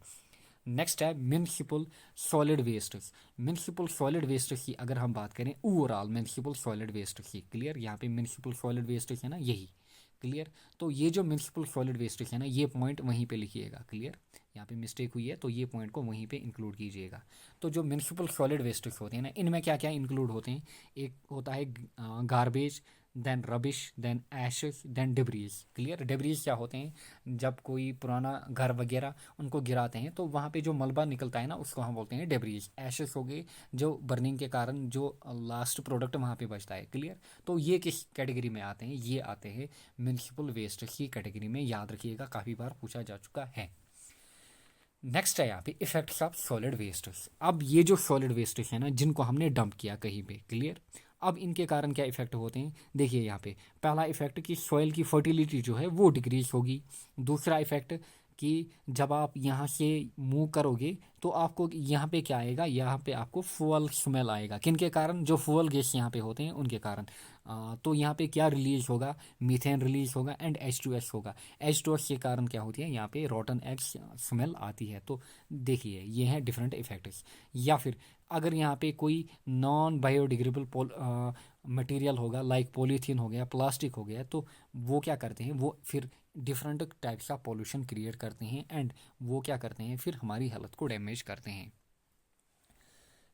नेक्स्ट है municipal solid wastage. Municipal solid wastage की अगर हम बात करें, ओवरऑल म्युनिसिपल सॉलिड वेस्टेज की। क्लियर। यहाँ पे म्युनिसिपल सॉलिड वेस्टेज है ना, यही। क्लियर। तो ये जो म्युनिसिपल सॉलिड वेस्टेज है ना, ये पॉइंट वहीं पे लिखिएगा। क्लियर। यहाँ पे मिस्टेक हुई है तो ये पॉइंट को वहीं पे इंक्लूड कीजिएगा। तो जो म्युनिसिपल सॉलिड वेस्टेज होते हैं ना, इनमें क्या क्या इंक्लूड होते हैं, एक होता है garbage, then rubbish, then ashes, then debris. Clear. Debris क्या होते हैं, जब कोई पुराना घर वगैरह उनको गिराते हैं तो वहाँ पे जो मलबा निकलता है ना, उसको हम बोलते हैं डिब्रीज। एशेस हो गए जो बर्निंग के कारण जो लास्ट प्रोडक्ट वहाँ पे बचता है। क्लियर। तो ये किस कैटेगरी में आते हैं, ये आते हैं म्युनिसिपल वेस्ट की कैटेगरी में। याद रखिएगा, काफ़ी बार पूछा जा चुका है। नेक्स्ट है यहाँ पे इफेक्ट्स ऑफ सॉलिड वेस्टेज। अब ये जो सॉलिड वेस्टेज है ना, जिनको हमने डंप किया कहीं पे। क्लियर। अब इनके कारण क्या इफेक्ट होते हैं, देखिए यहाँ पे पहला इफेक्ट कि सॉइल की फर्टिलिटी जो है वो डिक्रीज होगी। दूसरा इफेक्ट कि जब आप यहाँ से मूव करोगे तो आपको यहाँ पे क्या आएगा, यहाँ पे आपको फ्यूअल स्मेल आएगा। किन के कारण, जो फ्यूअल गैस यहाँ पे होते हैं उनके कारण। तो यहाँ पे क्या रिलीज होगा, मीथेन रिलीज होगा एंड H2S होगा। H2S के कारण क्या होती है, यहाँ पे रॉटन एग्स स्मेल आती है। तो देखिए ये हैं डिफरेंट इफेक्ट्स। या फिर अगर यहाँ पे कोई नॉन बायोडिग्रेडेबल मटेरियल होगा, लाइक पॉलीथीन हो गया, प्लास्टिक हो गया, तो वो क्या करते हैं, वो फिर डिफरेंट टाइप्स का पॉल्यूशन क्रिएट करते हैं एंड वो क्या करते हैं, फिर हमारी हेल्थ को डैमेज करते हैं।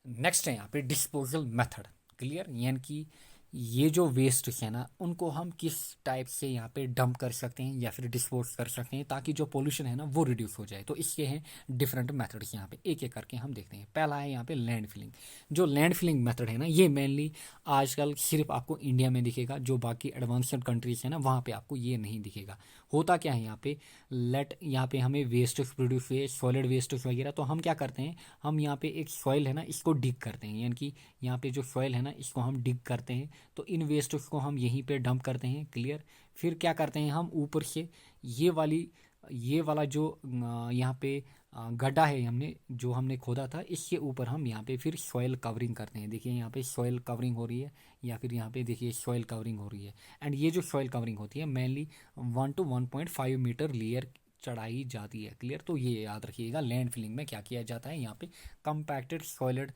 नेक्स्ट है यहाँ पे डिस्पोजल मेथड। क्लियर। यानी कि ये जो वेस्ट है ना, उनको हम किस टाइप से यहाँ पे डंप कर सकते हैं या फिर डिस्पोज कर सकते हैं ताकि जो पोल्यूशन है ना वो रिड्यूस हो जाए। तो इसके हैं डिफरेंट मेथड्स, यहाँ पे एक एक करके हम देखते हैं। पहला है यहाँ पे लैंड फिलिंग। जो लैंड फिलिंग मेथड है ना, ये मेनली आजकल सिर्फ आपको इंडिया में दिखेगा, जो बाकी एडवांस्ड कंट्रीज है ना वहाँ पे आपको ये नहीं दिखेगा। होता क्या है यहाँ पे, यहाँ पे हमें वेस्ट प्रोड्यूस हुए, सॉलिड वेस्ट वगैरह, तो हम क्या करते हैं, हम यहाँ पे एक सॉइल है ना इसको डिग करते हैं। यानी कि यहाँ पे जो सॉइल है ना इसको हम डिग करते हैं, तो इन वेस्ट को हम यहीं पे डंप करते हैं। क्लियर। फिर क्या करते हैं हम, ऊपर से ये वाला जो यहाँ पे गड्ढा है हमने खोदा था, इसके ऊपर हम यहाँ पे फिर सॉइल कवरिंग करते हैं। देखिए यहाँ पे सॉइल कवरिंग हो रही है, या फिर यहाँ पे देखिए सॉइल कवरिंग हो रही है। एंड ये जो सॉइल कवरिंग होती है मेनली 1 to 1.5 मीटर लेयर चढ़ाई जाती है। क्लियर। तो ये याद रखिएगा, लैंड फिलिंग में क्या किया जाता है, यहाँ पे कंपैक्टेड सॉलिड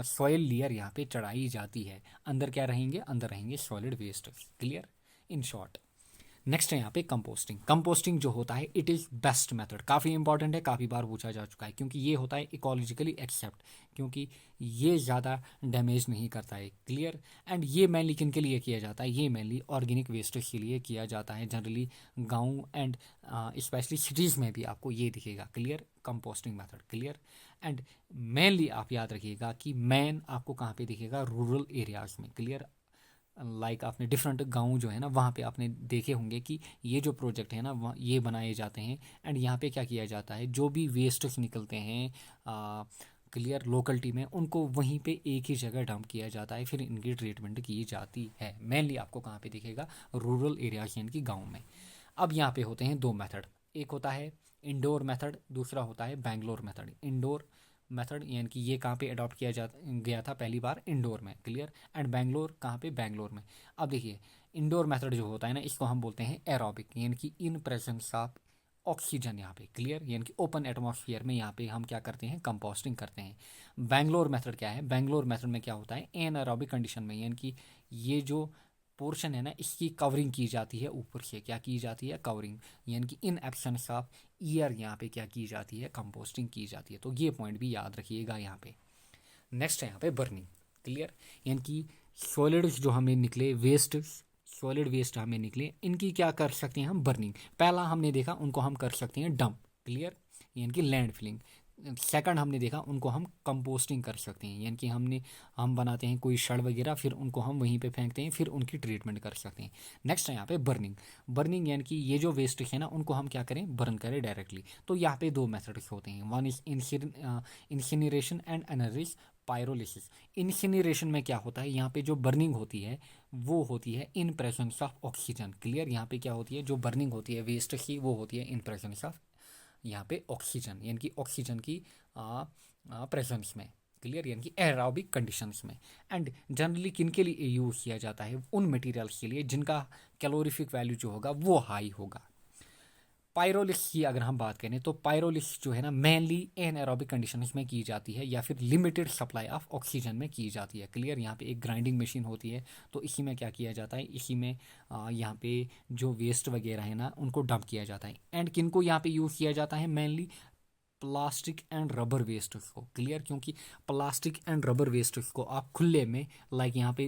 सॉइल लेयर यहाँ पे चढ़ाई जाती है। अंदर क्या रहेंगे, अंदर रहेंगे solid waste. Clear. In short. Next है यहाँ पे कंपोस्टिंग। कंपोस्टिंग जो होता है इट इज़ बेस्ट मेथड, काफ़ी इंपॉर्टेंट है, काफ़ी बार पूछा जा चुका है, क्योंकि ये होता है इकोलॉजिकली एक्सेप्ट, क्योंकि ये ज़्यादा डैमेज नहीं करता है। क्लियर। एंड ये मेनली किन के लिए किया जाता है, ये मेनली ऑर्गेनिक वेस्टेज के लिए किया जाता है जनरली, गाँव एंड स्पेशली सिटीज़ में भी आपको ये दिखेगा। Clear. Composting method. Clear. And mainly आप याद रखिएगा कि मेन आपको कहाँ पे दिखेगा, रूरल एरियाज में। क्लियर। लाइक आपने डिफरेंट गांव जो है ना वहाँ पे आपने देखे होंगे कि ये जो प्रोजेक्ट है ना वहाँ ये बनाए जाते हैं। एंड यहाँ पे क्या किया जाता है, जो भी वेस्ट्स निकलते हैं क्लियर लोकलिटी में, उनको वहीं पे एक ही जगह डंप किया जाता है, फिर इनकी ट्रीटमेंट की जाती है। मेनली आपको कहाँ पे दिखेगा, रूरल एरियाज यानी कि गाँव में। अब यहाँ पे होते हैं दो मेथड, एक होता है इंडोर मेथड, दूसरा होता है बैंगलोर मेथड। इंडोर मेथड, यानी कि ये कहाँ पे अडॉप्ट किया जा गया था पहली बार, इंडोर में, क्लियर। एंड बैंगलोर कहाँ पे, बैंगलोर में। अब देखिए इंडोर मेथड जो होता है ना, इसको हम बोलते हैं एरोबिक, यानी कि इन प्रेजेंस ऑफ ऑक्सीजन, यहाँ पे क्लियर, यानी कि ओपन एटमॉस्फेयर में यहाँ पे हम क्या करते हैं, कंपोस्टिंग करते हैं। बैंगलोर मेथड क्या है, बैंगलोर मेथड में क्या होता है, एनारोबिक कंडीशन में, यानी कि ये जो पोर्शन है ना, इसकी कवरिंग की जाती है ऊपर से, क्या की जाती है, कवरिंग, यानी कि इन एब्सेंस ऑफ ईयर यहाँ पे क्या की जाती है, कंपोस्टिंग की जाती है। तो ये पॉइंट भी याद रखिएगा यहाँ पे। नेक्स्ट है यहाँ पे बर्निंग, क्लियर, यानी कि सॉलिड्स जो हमें निकले, वेस्ट, सॉलिड वेस्ट हमें निकले, इनकी क्या कर सकते हैं हम, बर्निंग। पहला हमने देखा उनको हम कर सकते हैं डंप, क्लियर, यानी कि लैंड फिलिंग। सेकंड हमने देखा उनको हम कंपोस्टिंग कर सकते हैं, यानी कि हम बनाते हैं कोई शड़ वगैरह, फिर उनको हम वहीं पे फेंकते हैं, फिर उनकी ट्रीटमेंट कर सकते हैं। नेक्स्ट है यहाँ पे बर्निंग। बर्निंग यानी कि ये जो वेस्ट है ना, उनको हम क्या करें, बर्न करें डायरेक्टली। तो यहाँ पे दो मेथड्स होते हैं, one is incineration and another is pyrolysis. Incineration में क्या होता है, यहाँ पे जो बर्निंग होती है वो होती है in presence of oxygen, clear. यहाँ पे क्या होती है, जो बर्निंग होती है वेस्ट की, वो होती है इन प्रेजेंस ऑफ यहाँ पे ऑक्सीजन, यानी कि ऑक्सीजन की प्रेजेंस में, क्लियर, यानी कि एरोबिक कंडीशंस में। एंड जनरली किन के लिए यूज़ किया जाता है, उन मटेरियल्स के लिए जिनका कैलोरीफिक वैल्यू जो होगा वो हाई होगा। पायरोलिस की अगर हम बात करें तो पायरोलिस जो है ना, मेनली एनारोबिक कंडीशंस में की जाती है, या फिर लिमिटेड सप्लाई ऑफ ऑक्सीजन में की जाती है, क्लियर। यहाँ पे एक ग्राइंडिंग मशीन होती है, तो इसी में क्या किया जाता है, इसी में यहाँ पे जो वेस्ट वगैरह है ना, उनको डंप किया जाता है। एंड किनको यहाँ पे यूज़ किया जाता है, mainly plastic and rubber waste को, क्लियर, क्योंकि प्लास्टिक एंड रबर वेस्ट को आप खुले में, लाइक यहाँ पे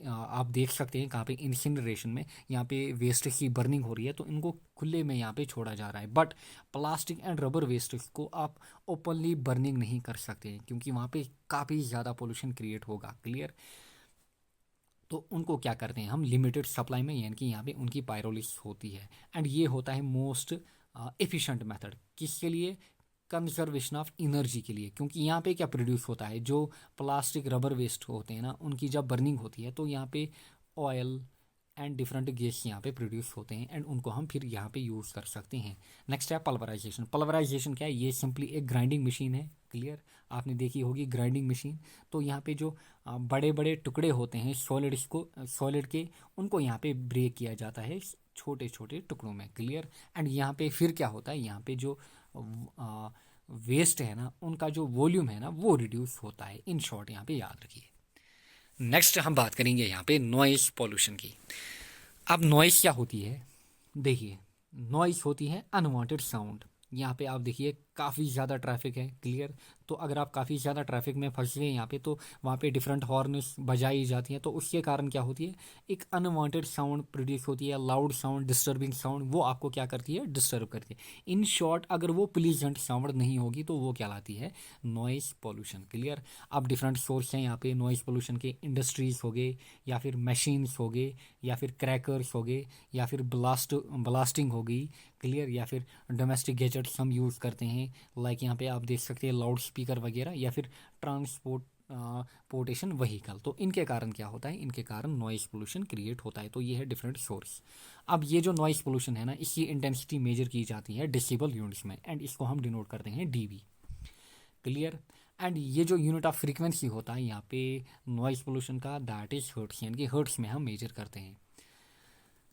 आप देख सकते हैं कहाँ पे, इंसिनरेशन में यहाँ पे वेस्ट की बर्निंग हो रही है, तो इनको खुले में यहाँ पे छोड़ा जा रहा है। But plastic and rubber waste को आप ओपनली बर्निंग नहीं कर सकते हैं, क्योंकि वहाँ पे काफ़ी ज़्यादा पोल्यूशन क्रिएट होगा, क्लियर। तो उनको क्या करते हैं हम, लिमिटेड सप्लाई में, यानी कि यहाँ पे उनकी पायरोलिस होती है। एंड ये होता है मोस्ट एफिशिएंट मेथड, किसके लिए, कंजर्वेशन ऑफ एनर्जी के लिए। क्योंकि यहाँ पे क्या प्रोड्यूस होता है, जो प्लास्टिक रबर वेस्ट होते हैं ना, उनकी जब बर्निंग होती है तो यहाँ पे ऑयल एंड डिफरेंट गैस यहाँ पे प्रोड्यूस होते हैं, एंड उनको हम फिर यहाँ पे यूज़ कर सकते हैं। नेक्स्ट है पल्वराइजेशन। पल्वराइजेशन क्या है, ये सिंपली एक ग्राइंडिंग मशीन है, क्लियर, आपने देखी होगी ग्राइंडिंग मशीन। तो यहाँ पे जो बड़े बड़े टुकड़े होते हैं सॉलिड्स को, सॉलिड के, उनको यहाँ पे ब्रेक किया जाता है छोटे छोटे टुकड़ों में, क्लियर। एंड यहाँ पे फिर क्या होता है, यहाँ पे जो वेस्ट है ना, उनका जो वॉल्यूम है ना, वो रिड्यूस होता है। इन शॉर्ट यहाँ पे याद रखिए। नेक्स्ट हम बात करेंगे यहाँ पे नॉइस पॉल्यूशन की। अब नॉइस क्या होती है, देखिए, नॉइस होती है अनवांटेड साउंड। यहाँ पे आप देखिए काफ़ी ज़्यादा ट्रैफिक है, क्लियर। तो अगर आप काफ़ी ज़्यादा ट्रैफिक में फंस गए यहाँ पे, तो वहाँ पे डिफरेंट हॉर्न्स बजाई जाती हैं, तो उसके कारण क्या होती है, एक अनवांटेड साउंड प्रोड्यूस होती है, लाउड साउंड, डिस्टर्बिंग साउंड, वो आपको क्या करती है, डिस्टर्ब करती है। इन शॉर्ट अगर वो प्लीजेंट साउंड नहीं होगी तो वो कहलाती है नॉइस पॉल्यूशन, क्लियर। अब डिफरेंट सोर्स हैं यहाँ पे नॉइस पॉल्यूशन के, इंडस्ट्रीज हो गए, या फिर मशीन्स हो गए, या फिर क्रैकर्स हो गए, या फिर ब्लास्टिंग हो गई, क्लियर, या फिर डोमेस्टिक गैजेट्स हम यूज़ करते हैं, लाइक यहाँ पे आप देख सकते हैं लाउड स्पीकर वगैरह, या फिर पोर्टेशन व्हीकल। तो इनके कारण क्या होता है, इनके कारण नॉइस पोल्यूशन क्रिएट होता है। तो ये है डिफरेंट सोर्स। अब ये जो नॉइस पोल्यूशन है ना, इसकी इंटेंसिटी मेजर की जाती है डेसिबल यूनिट्स में, एंड इसको हम डिनोट करते हैं डीबी, क्लियर। एंड ये जो यूनिट ऑफ फ्रीक्वेंसी होता है यहाँ पे नॉइस पोल्यूशन का, दैट इज हर्ट्स, यानी कि हर्ट्स में हम मेजर करते हैं।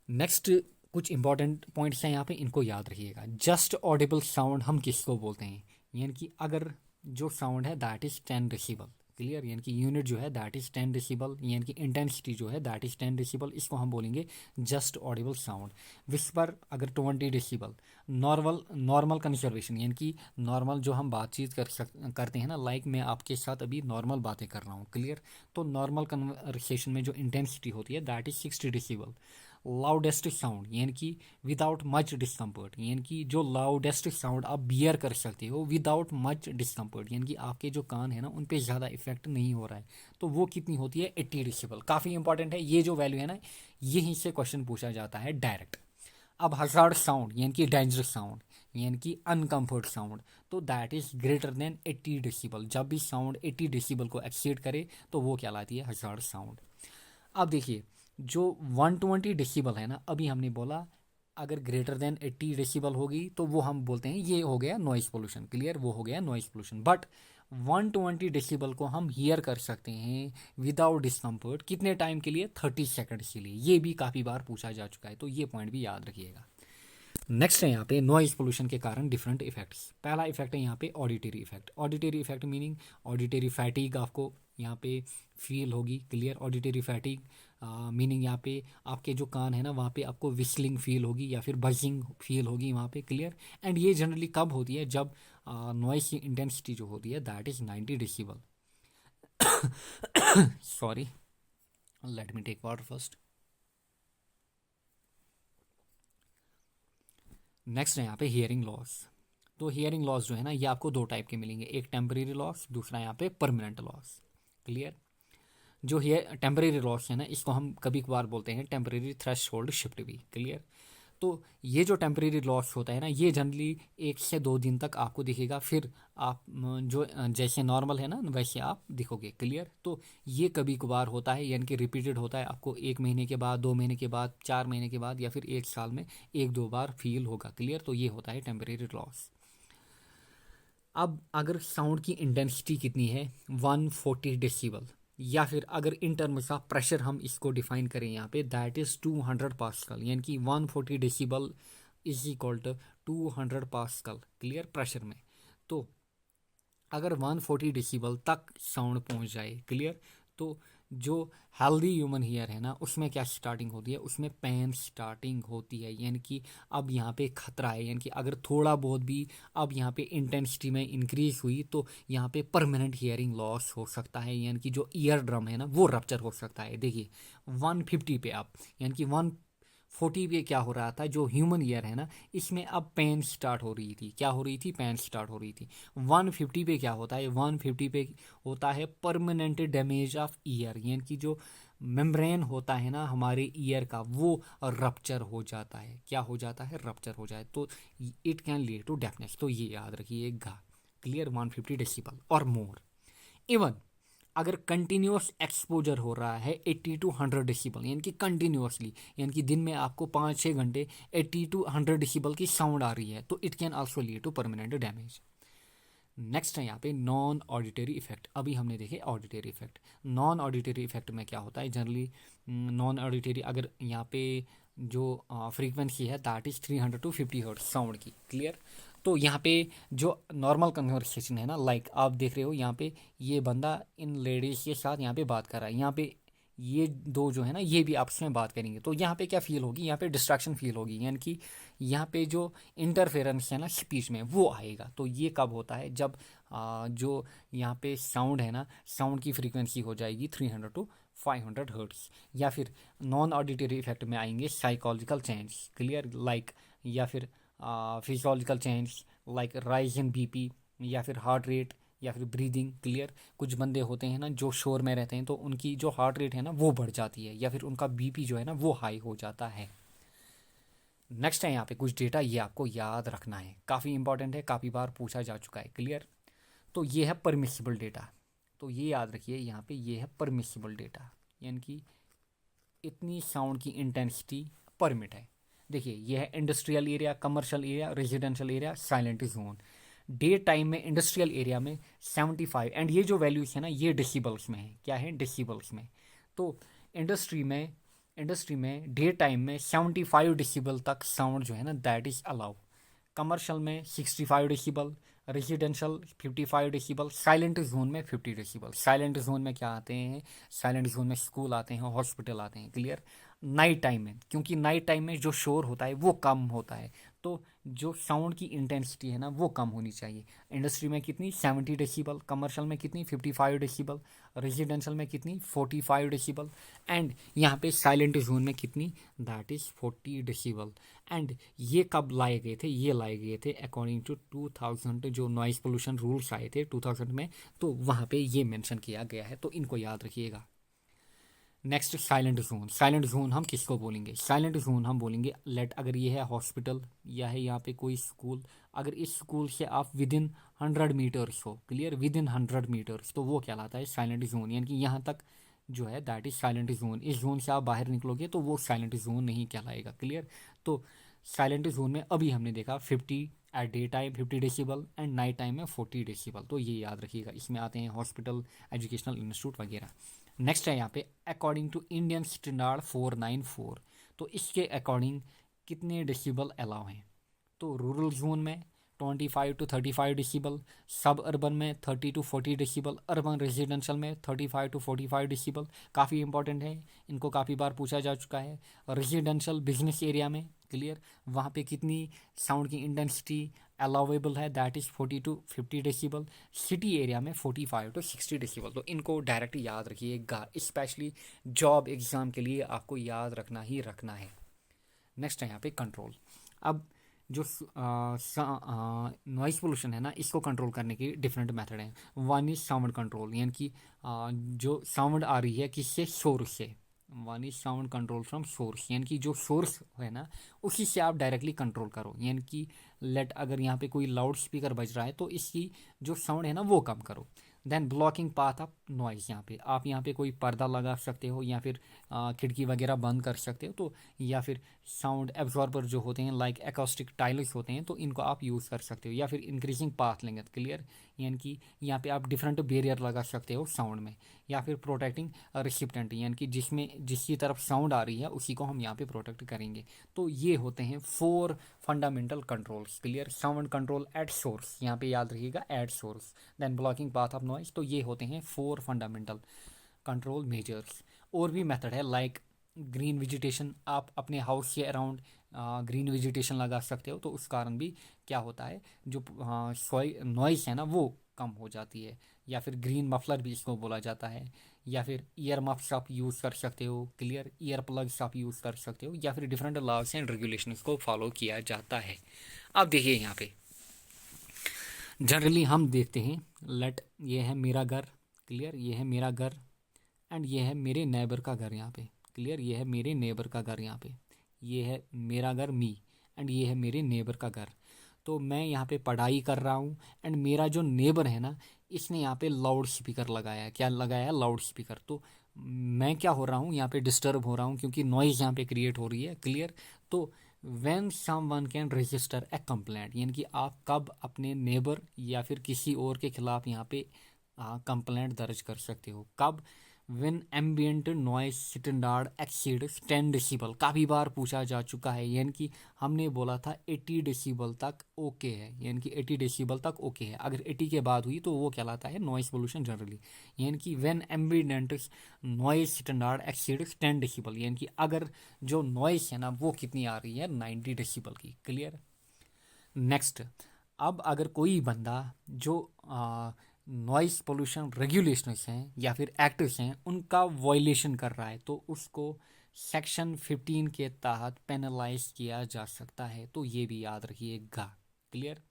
नेक्स्ट कुछ इंपॉर्टेंट पॉइंट्स हैं यहाँ पे, इनको याद रखिएगा। जस्ट ऑडिबल साउंड हम किसको बोलते हैं, यानी कि अगर जो साउंड है दैट इज 10 डेसिबल, क्लियर, यानी कि यूनिट जो है दैट इज 10 डेसिबल, यानी कि इंटेंसिटी जो है दैट इज 10 डेसिबल, इसको हम बोलेंगे जस्ट ऑडिबल साउंड। विस्पर अगर 20 डेसिबल। नॉर्मल कंजर्वेशन, यानी कि नॉर्मल जो हम बातचीत करते हैं ना, लाइक मैं आपके साथ अभी नॉर्मल बातें कर रहा हूँ, क्लियर। तो नॉर्मल कन्वर्सेशन में जो इंटेंसिटी होती है that is 60 decibel. Loudest sound, यानी कि विदाउट मच डिस्कम्फर्ट, यानी कि जो लाउडेस्ट साउंड आप बियर कर सकते हो विदाउट मच डिस्कम्फर्ट, यानी कि आपके जो कान है ना, उन पे ज़्यादा इफेक्ट नहीं हो रहा है, तो वो कितनी होती है, 80 डेसिबल। काफ़ी इंपॉर्टेंट है ये जो वैल्यू है ना, यहीं से क्वेश्चन पूछा जाता है डायरेक्ट। अब हजार्ड साउंड, यानी कि डेंजरस साउंड, यानी कि अनकम्फर्ट साउंड, तो that is greater than 80 decibel. जब भी साउंड 80 डेसिबल को एक्सीड करे तो वो कहलाती है हजार्ड साउंड। अब देखिए जो 120 डेसिबल है ना, अभी हमने बोला अगर ग्रेटर देन 80 डेसिबल होगी तो वो हम बोलते हैं ये हो गया नॉइस पोल्यूशन, क्लियर, वो हो गया नॉइस पोल्यूशन। बट 120 डेसिबल को हम हियर कर सकते हैं विदाउट डिस्कम्फर्ट कितने टाइम के लिए, 30 सेकंड्स के लिए। ये भी काफ़ी बार पूछा जा चुका है, तो ये पॉइंट भी याद रखिएगा। नेक्स्ट है यहाँ पे नॉइज पोल्यूशन के कारण डिफरेंट इफेक्ट्स। पहला इफेक्ट है यहाँ पे auditory effect. Auditory effect meaning auditory fatigue आपको यहाँ पे फील होगी, क्लियर। ऑडिटरी फैटिग मीनिंग यहाँ पे आपके जो कान है ना वहाँ पे आपको विस्लिंग फील होगी या फिर बजिंग फील होगी वहाँ पे, क्लियर। एंड ये जनरली कब होती है, जब नॉइज की इंटेंसिटी जो होती है that is 90 decibel. Sorry, let me take water first. Next है यहाँ पे हियरिंग लॉस। तो हियरिंग लॉस जो है ना ये आपको दो टाइप के मिलेंगे, एक टेम्परेरी लॉस, दूसरा यहाँ पे परमानेंट लॉस, क्लियर। जो हियर टेम्परेरी लॉस है ना इसको हम कभी कभार बोलते हैं टेम्परेरी थ्रेशोल्ड शिफ्ट भी, क्लियर। तो ये जो टेम्परेरी लॉस होता है ना ये जनरली 1 से 2 दिन तक आपको दिखेगा, फिर आप जो जैसे नॉर्मल है ना वैसे आप दिखोगे, क्लियर। तो ये कभी कभार होता है, यानी कि रिपीटेड होता है, आपको 1 महीने के बाद, 2 महीने के बाद, 4 महीने के बाद या फिर 1 साल में 1-2 बार फील होगा, क्लियर। तो ये होता है टेम्परेरी लॉस। अब अगर साउंड की इंटेंसिटी कितनी है 140 डेसिबल, या फिर अगर इन टर्म्स ऑफ प्रेशर हम इसको डिफाइन करें यहाँ पे दैट इज़ 200 पास्कल, यानी कि 140 decibel is equal to 200 pascal, clear, pressure में। तो अगर 140 डेसिबल तक साउंड पहुँच जाए, क्लियर, तो जो हेल्दी ह्यूमन हीयर है ना उसमें क्या स्टार्टिंग होती है, उसमें पेन स्टार्टिंग होती है, यानी कि अब यहाँ पे खतरा है, यानी कि अगर थोड़ा बहुत भी अब यहाँ पे इंटेंसिटी में इंक्रीज हुई तो यहाँ पे परमानेंट हियरिंग लॉस हो सकता है, यानी कि जो ईयर ड्रम है ना वो रप्चर हो सकता है। देखिए 150 पे आप, यानी कि 140 पे क्या हो रहा था, जो ह्यूमन ईयर है ना इसमें अब पेन स्टार्ट हो रही थी, क्या हो रही थी, पेन स्टार्ट हो रही थी। 150 पे क्या होता है, 150 पे होता है परमानेंट डैमेज ऑफ ईयर, यानी कि जो मेम्ब्रेन होता है ना हमारे ईयर का वो रप्चर हो जाता है, क्या हो जाता है, रप्चर हो जाए, तो it can lead to deafness. तो ये याद रखिएगा, क्लियर, 150 डेसिबल और मोर। इवन अगर कंटिन्यूस एक्सपोजर हो रहा है 80 to 100 डेसिबल, यानी कि कंटिन्यूसली, यानी कि दिन में आपको 5-6 घंटे 80 to 100 डेसिबल की साउंड आ रही है, तो it can also lead to permanent damage. Next है यहाँ पे नॉन ऑडिटरी इफेक्ट। अभी हमने देखे auditory effect, non auditory effect में क्या होता है जनरली। नॉन ऑडिटरी अगर यहाँ पे जो फ्रीक्वेंसी है that is 300 to 50 hertz sound की, क्लियर। तो यहाँ पे जो नॉर्मल कन्वर्सेशन है ना, लाइक आप देख रहे हो यहाँ पे ये बंदा इन लेडीज़ के साथ यहाँ पे बात कर रहा है, यहाँ पे ये दो जो है ना ये भी आपस में बात करेंगे, तो यहाँ पे क्या फील होगी, यहाँ पे डिस्ट्रैक्शन फील होगी, यानी कि यहाँ पे जो इंटरफेरेंस है ना स्पीच में वो आएगा। तो ये कब होता है, जब जो यहाँ पे साउंड है ना साउंड की फ्रीक्वेंसी हो जाएगी 300 to 500 हर्ट्स। या फिर नॉन ऑडिटरी इफेक्ट में आएंगे साइकोलॉजिकल चेंज, क्लियर, लाइक, या फिर physiological change like rise in BP, या फिर हार्ट रेट, या फिर ब्रीदिंग, क्लियर। कुछ बंदे होते हैं ना जो शोर में रहते हैं तो उनकी जो हार्ट रेट है ना वो बढ़ जाती है, या फिर उनका बीपी जो है ना वो हाई हो जाता है। नेक्स्ट है यहाँ पे कुछ डेटा, ये आपको याद रखना है, काफ़ी इंपॉर्टेंट है, काफ़ी बार पूछा जा चुका है, क्लियर। तो ये है परमिसिबल डेटा, तो ये याद रखिए यहाँ पे ये है परमिसिबल डेटा, यानी कि इतनी साउंड की इंटेंसिटी परमिट है। देखिए ये है industrial area, commercial area, residential area, silent zone. Day time में इंडस्ट्रियल एरिया में 75, एंड ये जो वैल्यूज है ना ये डेसिबल्स में है, क्या है, डेसिबल्स में। तो इंडस्ट्री में डे टाइम में 75 डेसिबल तक साउंड जो है ना दैट इज अलाउ। कमर्शियल में 65 decibel, residential 55 decibel, silent zone में 50 डेसिबल। साइलेंट जोन में क्या आते हैं, साइलेंट जोन में स्कूल आते हैं, हॉस्पिटल आते हैं, क्लियर। नाइट टाइम में, क्योंकि नाइट टाइम में जो शोर होता है वो कम होता है, तो जो साउंड की इंटेंसिटी है ना वो कम होनी चाहिए। इंडस्ट्री में कितनी, 70 डेसिबल, कमर्शियल में कितनी, 55 डेसिबल, रेजिडेंशियल में कितनी, 45 डेसिबल, एंड यहाँ पे साइलेंट जोन में कितनी, दैट इज़ 40 डेसिबल। एंड ये कब लाए गए थे, ये लाए गए थे अकॉर्डिंग टू 2000 जो नॉइस पोल्यूशन रूल्स आए थे 2000 में, तो वहाँ पे ये मेंशन किया गया है, तो इनको याद रखिएगा। Next silent zone. Silent zone हम किसको बोलेंगे, साइलेंट जोन हम बोलेंगे लेट, अगर ये है हॉस्पिटल या है यहाँ पे कोई स्कूल, अगर इस स्कूल से आप विद इन 100 मीटर्स हो, क्लियर, विद इन 100 मीटर्स, तो वो कहलाता है साइलेंट जोन, यानी कि यहाँ तक जो है दैट इज साइलेंट जोन। इस जोन से आप बाहर निकलोगे तो वो साइलेंट जोन नहीं कहलाएगा, क्लियर। तो साइलेंट जोन में अभी हमने देखा 50 at day time 50 decibel and night time में 40 डेसिबल। तो ये याद रखिएगा, इसमें आते हैं हॉस्पिटल, एजुकेशनल इंस्टीट्यूट वगैरह। नेक्स्ट है यहाँ पे अकॉर्डिंग टू इंडियन स्टैंडर्ड 494, तो इसके अकॉर्डिंग कितने डेसिबल अलाउ हैं? तो रूरल जोन में 25 टू 35 डेसिबल, सब अर्बन में 30 टू 40 डेसिबल, अर्बन रेजिडेंशियल में 35 टू 45 डेसिबल। काफ़ी इंपॉर्टेंट है, इनको काफ़ी बार पूछा जा चुका है। रेजिडेंशियल बिजनेस एरिया में क्लियर, वहाँ पे कितनी साउंड की इंटेंसिटी अलाउेबल है, that is 40 to 50 decibel. City area में 45 टू 60 डेसिबल। तो इनको डायरेक्ट याद रखिएगा, स्पेशली जॉब एग्ज़ाम के लिए आपको याद रखना ही रखना है। नेक्स्ट है यहाँ पे कंट्रोल। अब जो नॉइस पोल्यूशन है ना, इसको कंट्रोल करने के डिफरेंट मेथड हैं। वन इज साउंड कंट्रोल, यानी कि जो साउंड आ रही है किससे, सोर्स से। One is sound control from source, यानी कि जो सोर्स है ना उसी से आप डायरेक्टली कंट्रोल करो। यानी कि लेट अगर यहाँ पे कोई लाउड स्पीकर बज रहा है तो इसकी जो साउंड है ना वो कम करो। Then blocking path of noise, यहाँ पे आप यहाँ पे कोई पर्दा लगा सकते हो या फिर खिड़की वगैरह बंद कर सकते हो। तो या फिर साउंड एब्जॉर्बर जो होते हैं लाइक एकॉस्टिक टाइल्स होते हैं, तो इनको आप यूज़ कर सकते हो। या फिर इंक्रीजिंग पाथ लेंथ, क्लियर, यानी कि यहाँ पे आप डिफरेंट बैरियर लगा सकते हो साउंड में। या फिर प्रोटेक्टिंग रिसिप्टेंट, यानी कि जिसकी तरफ साउंड आ रही है उसी को हम यहाँ पे प्रोटेक्ट करेंगे। तो ये होते हैं 4 fundamental controls, clear. Sound control at source, यहाँ पे याद रखिएगा at source. Then blocking path of noise. तो ये होते हैं 4 फंडामेंटल कंट्रोल मेजर्स। और भी मेथड है लाइक ग्रीन वेजिटेशन, आप अपने हाउस के अराउंड ग्रीन वेजिटेशन लगा सकते हो, तो उस कारण भी क्या होता है, जो नॉइस है ना वो कम हो जाती है। या फिर ग्रीन मफलर भी इसको बोला जाता है। या फिर ईयर मफ्स आप यूज़ कर सकते हो, क्लियर, ईयर प्लग्स आप यूज़ कर सकते हो। या फिर डिफरेंट लॉज एंड रेगुलेशन को फॉलो किया जाता है। अब देखिए यहाँ पे जनरली हम देखते हैं, लेट ये है मेरा घर, क्लियर, ये है मेरा घर एंड ये है मेरे नेबर का घर यहाँ पे, क्लियर, ये है मेरे नेबर का घर यहाँ पे, ये है मेरा घर मी एंड ये है मेरे नेबर का घर। तो मैं यहाँ पे पढ़ाई कर रहा हूँ एंड मेरा जो नेबर है ना इसने यहाँ पे लाउड स्पीकर लगाया है। क्या लगाया है? Loud speaker. तो मैं क्या हो रहा हूँ यहाँ पे, डिस्टर्ब हो रहा हूँ क्योंकि नॉइज़ यहाँ पे क्रिएट हो रही है, क्लियर। तो when someone can register A complaint, यानी कि आप कब अपने नेबर या फिर किसी और के खिलाफ यहाँ पे कंप्लेंट दर्ज कर सकते हो, कब? When ambient noise standard exceeds 10 decibel. काफ़ी बार पूछा जा चुका है, यानी कि हमने बोला था 80 डेसिबल तक ओके है, यानी कि 80 डेसिबल तक ओके है। अगर 80 के बाद हुई तो वो कहलाता है नॉइज पोल्यूशन जनरली। यानी कि when ambient noise standard exceeds 10 decibel, यानी कि अगर जो नॉइज है ना वो कितनी आ रही है, 90 डेसिबल की, क्लियर। नेक्स्ट, अब अगर कोई बंदा जो नॉइस पोल्यूशन रेगुलेशंस हैं या फिर एक्ट्स हैं उनका वायलेशन कर रहा है, तो उसको सेक्शन 15 के तहत पेनलाइज किया जा सकता है। तो ये भी याद रखिएगा, clear.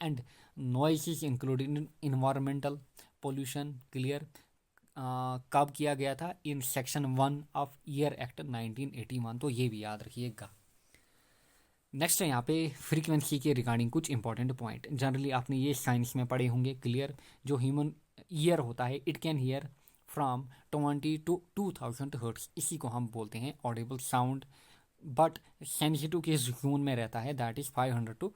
And noise is including environmental pollution, clear, कब किया गया था? In section 1 of year act 1981। तो ये भी याद रखिएगा। नेक्स्ट है यहाँ पे फ्रीक्वेंसी के रिगार्डिंग कुछ इंपॉर्टेंट पॉइंट। जनरली आपने ये साइंस में पढ़े होंगे, क्लियर। जो ह्यूमन ईयर होता है it can hear from 20 to 2000 hertz, इसी को हम बोलते हैं ऑडिबल साउंड। बट सेंसिटिव के जोन में रहता है, that is 500 to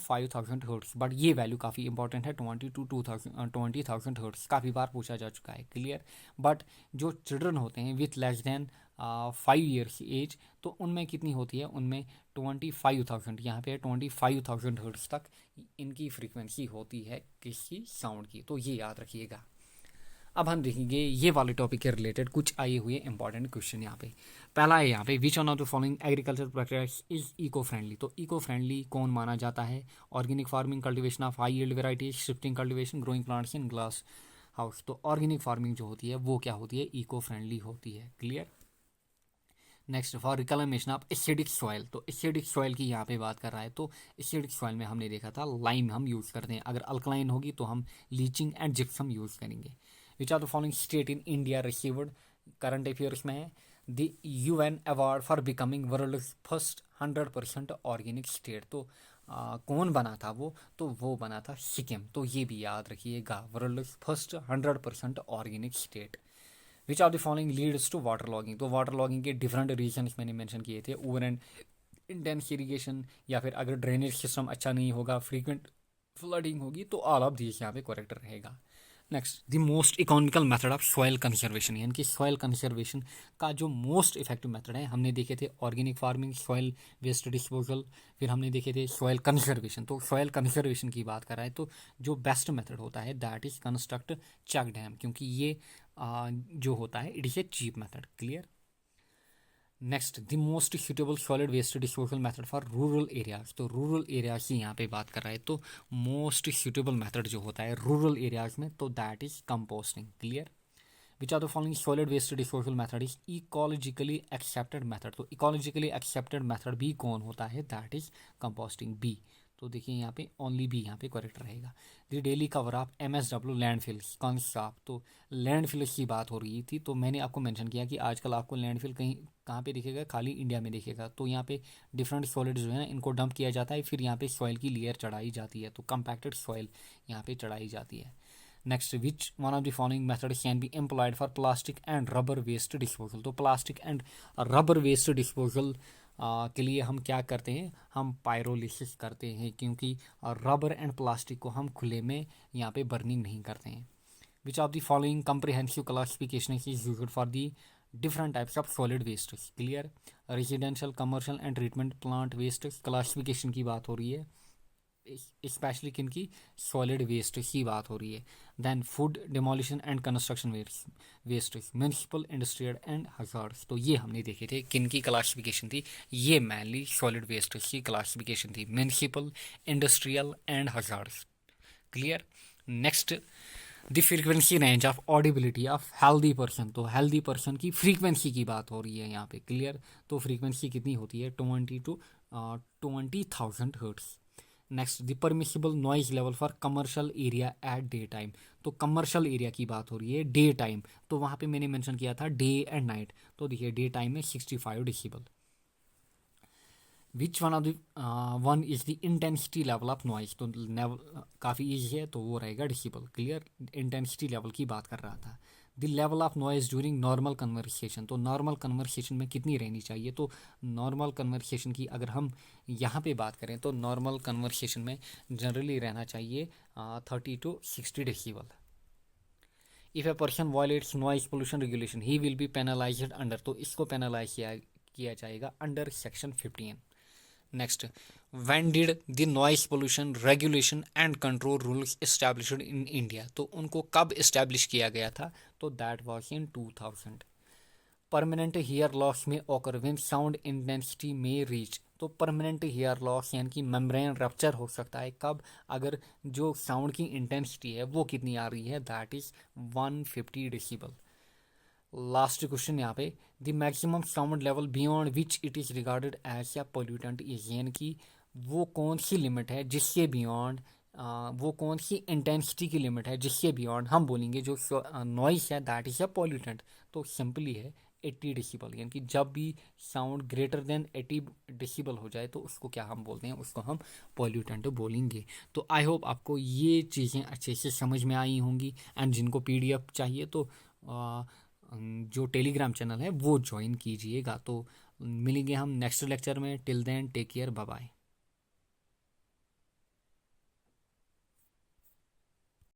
5000 hertz. But ये वैल्यू काफ़ी इंपॉर्टेंट है, 20,000 हर्ट्स, काफ़ी बार पूछा जा चुका है, क्लियर। बट जो चिल्ड्रन होते हैं with less than 5 years age, तो उनमें कितनी होती है? उनमें 25,000, यहाँ पे 25,000 हर्ट्स तक इनकी फ्रीक्वेंसी होती है किसी साउंड की। तो ये याद रखिएगा। अब हम देखेंगे ये वाले टॉपिक के रिलेटेड कुछ आए हुए इंपॉर्टेंट क्वेश्चन। यहाँ पे पहला है यहाँ पे, which one of the following agriculture practice is eco friendly. तो इको फ्रेंडली कौन माना जाता है? Organic farming, cultivation of high yield varieties, shifting cultivation, growing plants in glass house. तो ऑर्गेनिक फार्मिंग जो होती है वो क्या होती है? इको फ्रेंडली होती है, clear. Next, for reclamation of acidic soil. तो एसिडिक सॉइल की यहाँ पे बात कर रहा है, तो एसिडिक सॉइल में हमने देखा था लाइम हम यूज़ करते हैं, अगर अल्कलाइन होगी तो हम लीचिंग एंड जिप्सम यूज़ करेंगे। Which are the following state in India received, current affairs में है, the UN award for becoming world first 100% organic state. तो कौन बना था वो? तो वो बना था सिक्किम। तो ये भी याद रखिएगा, world first 100% organic state. Which are the following leads to water logging. तो वाटर लॉगिंग के डिफरेंट रीजन्स मैंने मेंशन किए थे, ओवर एंड इंटेंस इरीगेशन, या फिर अगर ड्रेनेज सिस्टम अच्छा नहीं होगा, फ्रीक्वेंट फ्लडिंग होगी, तो ऑल ऑफ दिस यहाँ पे करेक्ट रहेगा। Next, the most economical method of soil conservation, यानी कि सॉइल कंजर्वेशन का जो मोस्ट इफेक्टिव मेथड है, हमने देखे थे organic farming, soil waste disposal, फिर हमने देखे थे सॉइल कंजर्वेशन। तो सॉइल कंजर्वेशन की बात कर रहा है तो जो बेस्ट मेथड होता है that is construct check dam, क्योंकि ये जो होता है it is a cheap method. Clear. Next, the most suitable solid waste disposal method for rural areas, तो रूरल एरियाज की यहाँ पे बात कर रहा है तो मोस्ट सुटेबल मेथड जो होता है रूरल एरियाज में तो that is composting. Clear. Which are the following solid waste disposal method is ecologically accepted method, तो इकोलॉजिकली एक्सेप्टेड मेथड भी कौन होता है, दैट इज कंपोस्टिंग, बी। तो देखिए यहाँ पे ओनली बी यहाँ पे करेक्ट रहेगा। The daily cover of MSW landfills, कौन सा, तो लैंडफिल्स की बात हो रही थी, तो मैंने आपको मेंशन किया कि आजकल आपको लैंडफिल कहीं कहाँ पे दिखेगा, खाली इंडिया में दिखेगा। तो यहाँ पे डिफरेंट सॉलिड्स जो है ना इनको डंप किया जाता है, फिर यहाँ पे सॉइल की लेयर चढ़ाई जाती है, तो कंपैक्टेड सॉइल यहाँ पे चढ़ाई जाती है। Next, which one of the following method can be employed for plastic and rubber waste disposal, तो plastic and rubber waste disposal के लिए हम क्या करते हैं, हम पायरोलिसिस करते हैं, क्योंकि रबर एंड प्लास्टिक को हम खुले में यहाँ पे बर्निंग नहीं करते हैं। Which of the following comprehensive classification is used for the different types of solid waste. Clear. Residential, commercial and treatment plant waste classification की बात हो रही है, स्पेशली किन की, सॉलिड वेस्ट की बात हो रही है। Then food demolition and construction waste, municipal, industrial and hazards, तो ये हमने देखे थे किन की क्लासिफिकेशन थी, ये मेनली सॉलिड वेस्ट की क्लासिफिकेशन थी, municipal, industrial and hazards. Clear. Next, the frequency range of audibility of healthy person, तो हेल्दी पर्सन की फ्रीक्वेंसी की बात हो रही है यहाँ पे। क्लियर। तो फ्रीक्वेंसी कितनी होती है, 20 to 20,000 हर्ट्स। Next, the permissible noise level for commercial area at day time, तो कमर्शियल एरिया की बात हो रही है डे टाइम, तो वहाँ पे मैंने मेंशन किया था डे एंड नाइट, तो देखिए डे टाइम में 65 decibel. Which one of the one is the intensity level of noise, तो काफ़ी ईजी है, तो वो रहेगा डेसिबल। क्लियर। इंटेंसिटी लेवल की बात कर रहा था। The level of noise during normal conversation, तो नॉर्मल कन्वर्सेशन में कितनी रहनी चाहिए, तो नॉर्मल कन्वर्सेशन की अगर हम यहाँ पे बात करें तो नॉर्मल कन्वर्सेशन में जनरली रहना चाहिए 30 to 60 decibel. If a person violets noise pollution regulation he will be penalised under, तो इसको पेनलाइज किया जाएगा under section 15। Next, when did the noise pollution regulation and control rules established in India, तो उनको कब establish किया गया था, तो that was in 2000। Permanent hair loss में occur when sound intensity में reach, तो परमानेंट हेयर लॉस यानी कि मेम्ब्रेन रप्चर हो सकता है कब, अगर जो साउंड की इंटेंसिटी है वो कितनी आ रही है, that is 150 decibel. Last question यहाँ पे, the maximum sound level beyond which it is regarded as a pollutant is, यानी कि वो कौन सी लिमिट है जिससे बियॉन्ड, वो कौन सी इंटेंसिटी की लिमिट है जिससे बियॉन्ड हम बोलेंगे जो नॉइस है दैट इज अ पोल्यूटेंट, तो सिंपली है 80 डेसिबल, यानी कि जब भी साउंड ग्रेटर देन 80 डेसिबल हो जाए तो उसको क्या हम बोलते हैं, उसको हम पोल्यूटेंट बोलेंगे। तो आई होप आपको ये चीज़ें अच्छे से समझ में आई होंगी, एंड जिनको PDF चाहिए तो जो टेलीग्राम चैनल है वो ज्वाइन कीजिएगा। तो मिलेंगे हम नेक्स्ट लेक्चर में, till then take care, bye bye.